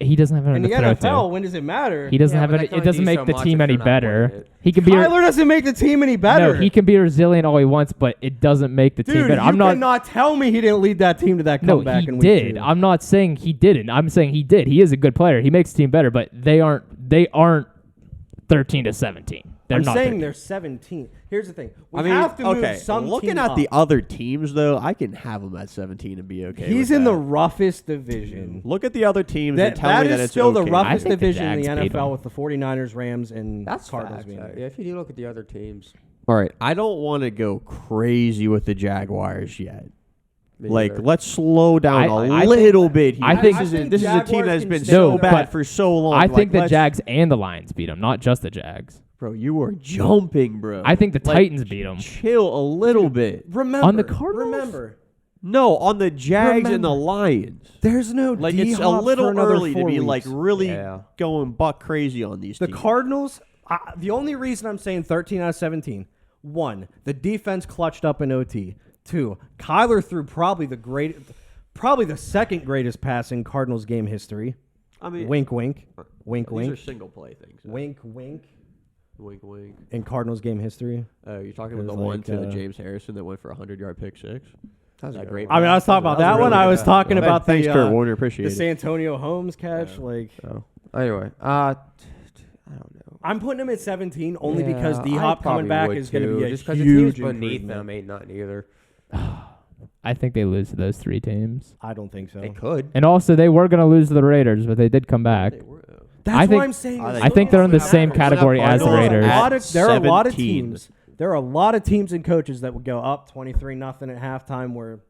S3: He doesn't have
S1: In
S3: anyone
S1: the
S3: to throw
S1: NFL,
S3: to.
S1: when does it matter?
S3: He doesn't
S2: Yeah,
S3: have
S2: but
S3: any.
S2: that can
S3: It
S2: only
S3: doesn't
S2: do
S3: make
S2: so
S3: the
S2: much
S3: team
S2: if
S3: any
S2: you're not winning
S3: better.
S2: it.
S3: He can be.
S1: Kyler doesn't make the team any better.
S3: No, he can be resilient all he wants, but it doesn't make the team
S1: Dude,
S3: better.
S1: you
S3: I'm not.
S1: cannot tell me he didn't lead that team to that
S3: No,
S1: comeback
S3: he
S1: in week
S3: did.
S1: 2.
S3: I'm not saying he didn't. I'm saying he did. He is a good player. He makes the team better, but they aren't 13 to 17. They're
S1: I'm
S3: not
S1: saying
S3: 13.
S1: they're 17. Here's the thing. We
S4: I mean,
S1: have to move
S4: okay,
S1: some
S4: looking
S1: team
S4: at
S1: up.
S4: the other teams, though, I can have them at 17 and be okay.
S1: He's
S4: with
S1: in the
S4: that.
S1: roughest division.
S4: Look at the other teams
S1: That,
S4: and tell
S1: that
S4: me
S1: is
S4: that it's
S1: still
S4: okay.
S1: the roughest
S3: think the
S1: division in the
S3: Jags beat
S1: NFL
S3: them.
S1: with the 49ers, Rams, and
S2: That's
S1: Cardinals
S2: facts.
S1: being there.
S2: Yeah, if you do look at the other teams,
S4: All right, I don't want to go crazy with the Jaguars yet.
S2: me
S4: Like,
S2: either.
S4: let's slow down
S3: I
S4: a little bit here.
S3: I think-
S4: this is
S1: I
S4: a,
S1: think
S4: this is a team
S1: Jaguars
S4: that has
S1: can
S4: been
S1: stay
S4: so
S3: No,
S4: bad
S3: but
S4: for so long.
S3: I think the
S4: let's-
S3: Jags and the Lions beat them, not just the Jags.
S4: Bro, you were jumping, bro.
S3: I think the
S4: Like,
S3: Titans beat them.
S4: Chill a little bit.
S1: Remember,
S3: On the Cardinals?
S1: Remember,
S4: No, on the Jags and the Lions.
S1: there's no
S4: Like, it's a
S1: D-Hop for
S4: little
S1: another
S4: early to
S1: 4
S4: be,
S1: weeks.
S4: like, really
S2: Yeah.
S4: going buck crazy on these
S1: The
S4: teams.
S1: Cardinals, the only reason I'm saying 13 out of 17, 1, the defense clutched up in OT. 2, Kyler threw probably the second greatest pass in Cardinals game history.
S4: I mean,
S1: Wink, wink. Wink,
S4: these
S1: wink.
S4: are single play things.
S1: Wink, wink.
S4: Wink, wink.
S1: In Cardinals game history.
S4: Oh, you're talking
S1: It
S4: about the
S1: was
S4: one
S1: like,
S4: to the James Harrison that went for a 100-yard pick six?
S2: That was
S4: That
S2: a
S4: great.
S1: I mean, I was talking about that one. I was talking about
S4: Thanks,
S1: the
S4: Kurt Warner. Appreciate
S1: the
S4: it.
S1: Santonio Holmes catch. Like,
S2: So, anyway, I don't know.
S1: I'm putting him at 17 only
S2: Yeah,
S1: because
S2: I
S1: D-Hop coming
S2: probably
S1: back
S2: would
S1: is going to
S2: too,
S1: be a
S2: just because the
S1: huge
S2: teams beneath
S1: improvement.
S2: them ain't nothing either.
S3: I think they lose to those 3 teams.
S1: I don't think so.
S2: They could.
S3: And also, they were going to lose to the Raiders, but they did come back.
S4: They were, though.
S1: That's
S3: I
S1: what
S3: think-
S1: I'm saying.
S4: I
S3: think they're in the same
S1: Matters.
S3: category as the
S4: Cardinals
S3: Raiders.
S4: at
S1: There are a lot of
S4: 17.
S1: teams. There are a lot of teams and coaches that would go up 23-0 at halftime. Where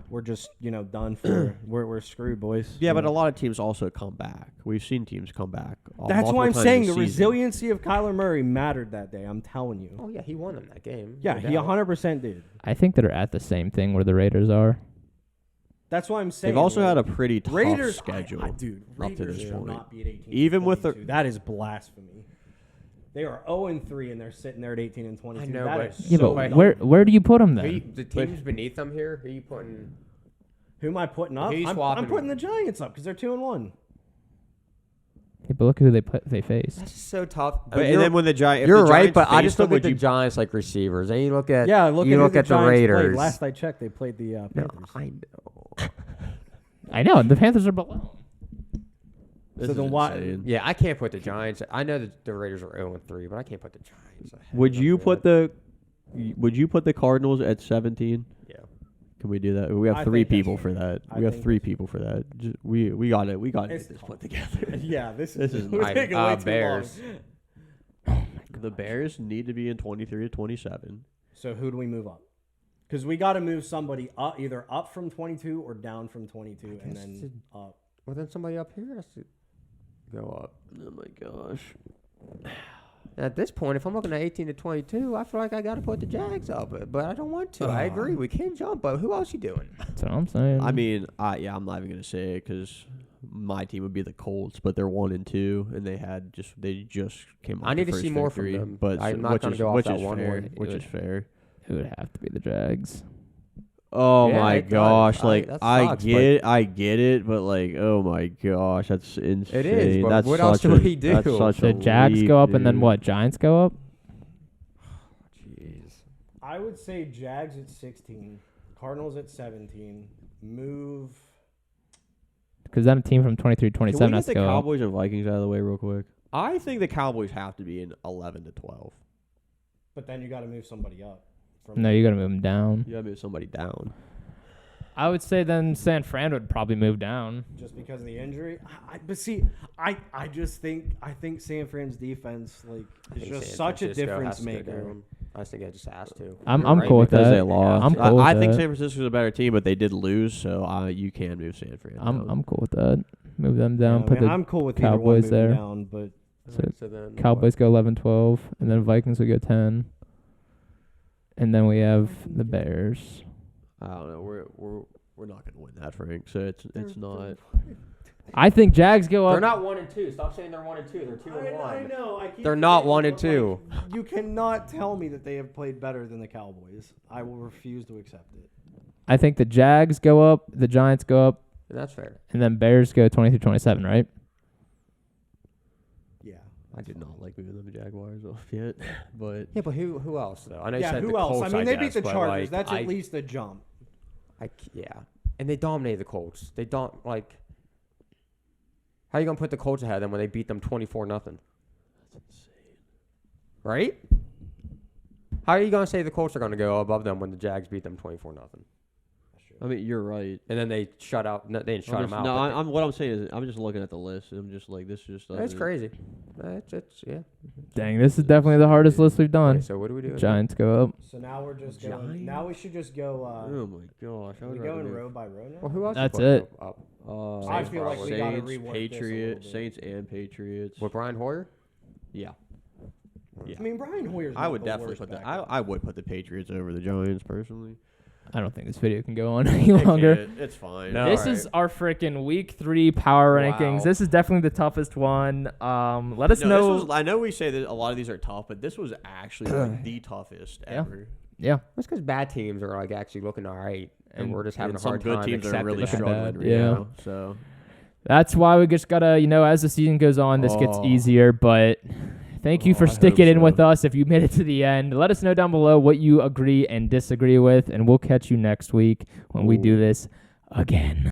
S1: we're just done for. we're screwed, boys.
S4: Yeah, but a lot of teams also come back. We've seen teams come back.
S1: That's
S4: multiple
S1: why I'm
S4: times
S1: saying
S4: this
S1: the
S4: season.
S1: resiliency of Kyler Murray mattered that day. I'm telling you.
S2: Oh yeah, he won them that game.
S1: Yeah,
S2: no
S1: he
S2: doubt.
S1: 100% did.
S3: I think they're at the same thing where the Raiders are.
S1: That's why I'm saying.
S4: They've also
S1: like,
S4: had a pretty tough
S1: Raiders
S4: schedule.
S1: Dude,
S4: up to
S1: Raiders
S4: this
S1: will
S4: point.
S1: not beat 18.
S4: Even with the-
S1: that is blasphemy. They are 0-3 and they're sitting there at 18 and 22.
S2: I know,
S1: That
S2: but-
S1: is
S3: Yeah,
S1: so
S3: but
S1: dumb.
S3: where do you put them
S2: Who you,
S3: then?
S2: the teams beneath them here. Who you putting?
S1: Who am I putting up?
S2: Who you
S1: I'm
S2: swapping
S1: putting the
S2: with?
S1: Giants up because they're 2-1.
S3: Yeah, but look who they faced.
S2: That's just so tough.
S4: But, and then when the Giants,
S2: You're right, but I just look at the Giants like receivers, and you look at
S1: Yeah, look
S2: you
S1: at
S2: look
S1: who
S2: at
S1: the
S2: the
S1: Giants played.
S2: Raiders.
S1: Last I checked, they played the
S2: No,
S1: Panthers.
S2: I know.
S3: I know the Panthers are below.
S1: So then why-
S2: Yeah, I can't put the Giants. I know that the Raiders are 0-3, but I can't put the Giants. ahead
S4: Would
S2: of
S4: you
S2: that.
S4: put the Cardinals at 17?
S2: Yeah.
S4: Can we do that? We have
S1: I
S4: three
S1: think that's
S4: people for
S1: fair.
S4: that.
S1: I
S4: We have
S1: think
S4: three
S1: that's
S4: people for that. We got it. We got to
S1: It's-
S4: get this put together.
S1: Yeah, this
S4: This is
S1: we're
S4: nice.
S1: taking way too
S2: Bears.
S1: long.
S4: The Bears need to be in 23 to 27.
S1: So who do we move up? Because we got to move somebody up, either up from 22 or down from 22, and then up.
S2: Well, then somebody up here has to go up.
S4: Oh my gosh.
S2: At this point, if I'm looking at 18 to 22, I feel like I got to put the Jags up, but I don't want to. I agree. We can jump, but who else you doing?
S3: That's what I'm saying.
S4: I mean, yeah, I'm not even gonna say it because my team would be the Colts, but they're 1-2, and they just came.
S2: I
S4: off
S2: need
S4: the
S2: to see
S4: first
S2: more from
S4: victory,
S2: them.
S4: But
S2: I'm not
S4: which
S2: gonna
S4: is-
S2: go off
S4: which
S2: that
S4: is
S2: one
S4: fair,
S3: word.
S4: which is fair.
S3: it would have to be the Jags.
S4: Oh
S2: Yeah,
S4: my
S2: it does.
S4: gosh! Like
S2: that
S4: I
S2: sucks,
S4: get it, but like, oh my gosh, that's insane.
S2: It is, but
S4: That's
S2: what else
S4: such
S2: do
S4: a-
S2: we do?
S4: That's such
S3: So
S4: a
S3: Jags
S4: leap,
S3: go up, and then
S4: dude.
S3: what? Giants go up.
S2: Jeez.
S1: I would say Jags at 16, Cardinals at 17. Move.
S3: Because then a team from 23 to
S4: Can we
S3: 27
S4: get
S3: has
S4: the
S3: to go up.
S4: Cowboys and Vikings out of the way real quick? I think the Cowboys have to be in 11 to 12.
S1: But then you got to move somebody up. From
S3: No, you got to move them down.
S4: You gotta move somebody down.
S3: I would say then San Fran would probably move down.
S1: just because of the injury. But see, I just think San Fran's defense
S2: I
S1: is
S2: think
S1: just
S2: San
S1: such a
S2: Francisco
S1: difference
S2: has to go
S1: maker.
S2: down. I just think it just has to.
S3: I'm
S2: You're
S3: cool with
S4: because
S3: that.
S4: they lost.
S3: I'm cool
S4: I
S3: with
S4: think
S3: that.
S4: San Francisco's a better team, but they did lose, so you can move San Fran. down.
S3: I'm cool with that. Move them down.
S1: Yeah,
S3: put the
S1: I'm cool with either
S3: Cowboys
S1: one moving
S3: there.
S1: down, but
S3: So
S2: then
S3: Cowboys go 11, 12, and then Vikings will go 10. And then we have the Bears.
S4: I don't know. We're not gonna win that, Frank. So it's not.
S3: I think Jags go
S2: They're
S3: up.
S2: not 1 and 2. Stop saying they're 1 and 2. They're 2 and 1.
S1: I know. I keep
S2: They're not
S1: forgetting,
S2: 1 and
S1: but,
S2: 2.
S1: You cannot tell me that they have played better than the Cowboys. I will refuse to accept it.
S3: I think the Jags go up, the Giants go up,
S2: And that's fair.
S3: and then Bears go 23, 27, right?
S1: Yeah.
S4: I did not like moving the Jaguars off yet, but
S2: Yeah, but who else though? I know you
S1: Yeah.
S2: said
S1: Who
S2: the
S1: else?
S2: Colts,
S1: I mean, they beat
S2: guess,
S1: the
S2: but,
S1: Chargers.
S2: like,
S1: That's at least a jump.
S2: yeah, and they dominated the Colts. They don't like. How you gonna put the Colts ahead of them when they beat them 24-0?
S4: that's insane.
S2: Right? How are you gonna say the Colts are gonna go above them when the Jags beat them 24-0?
S4: I mean, you're right.
S2: And then they shut out. No, they didn't shut them out.
S4: No,
S2: but
S4: what I'm saying is, I'm just looking at the list, and I'm just like, this just.
S2: that's crazy. It's yeah.
S3: Dang, this is definitely the hardest list we've done.
S2: Okay, so what do we do?
S3: Giants go up.
S1: So now we're just going.
S4: Giants?
S1: Now we should just go.
S4: Oh my gosh! I
S1: we
S4: would
S1: go
S4: rather
S1: in
S4: do-
S1: row by row now.
S2: Well, who else?
S3: That's
S2: you put
S3: it.
S2: Up?
S1: I feel like we gotta
S4: Saints,
S1: rework this a little
S4: Patriots,
S1: bit.
S4: Saints, and Patriots.
S2: With Brian Hoyer?
S4: Yeah. Yeah.
S1: I mean, Brian Hoyer's.
S4: I
S1: not
S4: would
S1: the
S4: definitely
S1: worst
S4: put the
S1: backup.
S4: I would put the Patriots over the Giants personally.
S3: I don't think this video can go on any longer.
S4: It's fine.
S2: No.
S3: This
S2: Alright.
S3: is our freaking week 3 power
S2: Wow.
S3: rankings. This is definitely the toughest one. Let us know.
S4: This was, I know we say that a lot of these are tough, but this was actually like the toughest
S3: Yeah.
S4: ever.
S3: Yeah.
S2: That's because bad teams are like actually looking all right, and we're just having
S4: And
S2: a
S4: some
S2: hard
S4: good
S2: time
S4: teams are
S2: accepting
S4: really
S2: that.
S3: struggling.
S4: struggling.
S3: bad,
S4: Right
S3: yeah.
S4: now, so
S3: That's why we just gotta, as the season goes on, this gets
S4: Oh.
S3: easier. But thank you for
S4: I hope
S3: sticking in
S4: so.
S3: with us. If you made it to the end, let us know down below what you agree and disagree with, and we'll catch you next week when we do this again.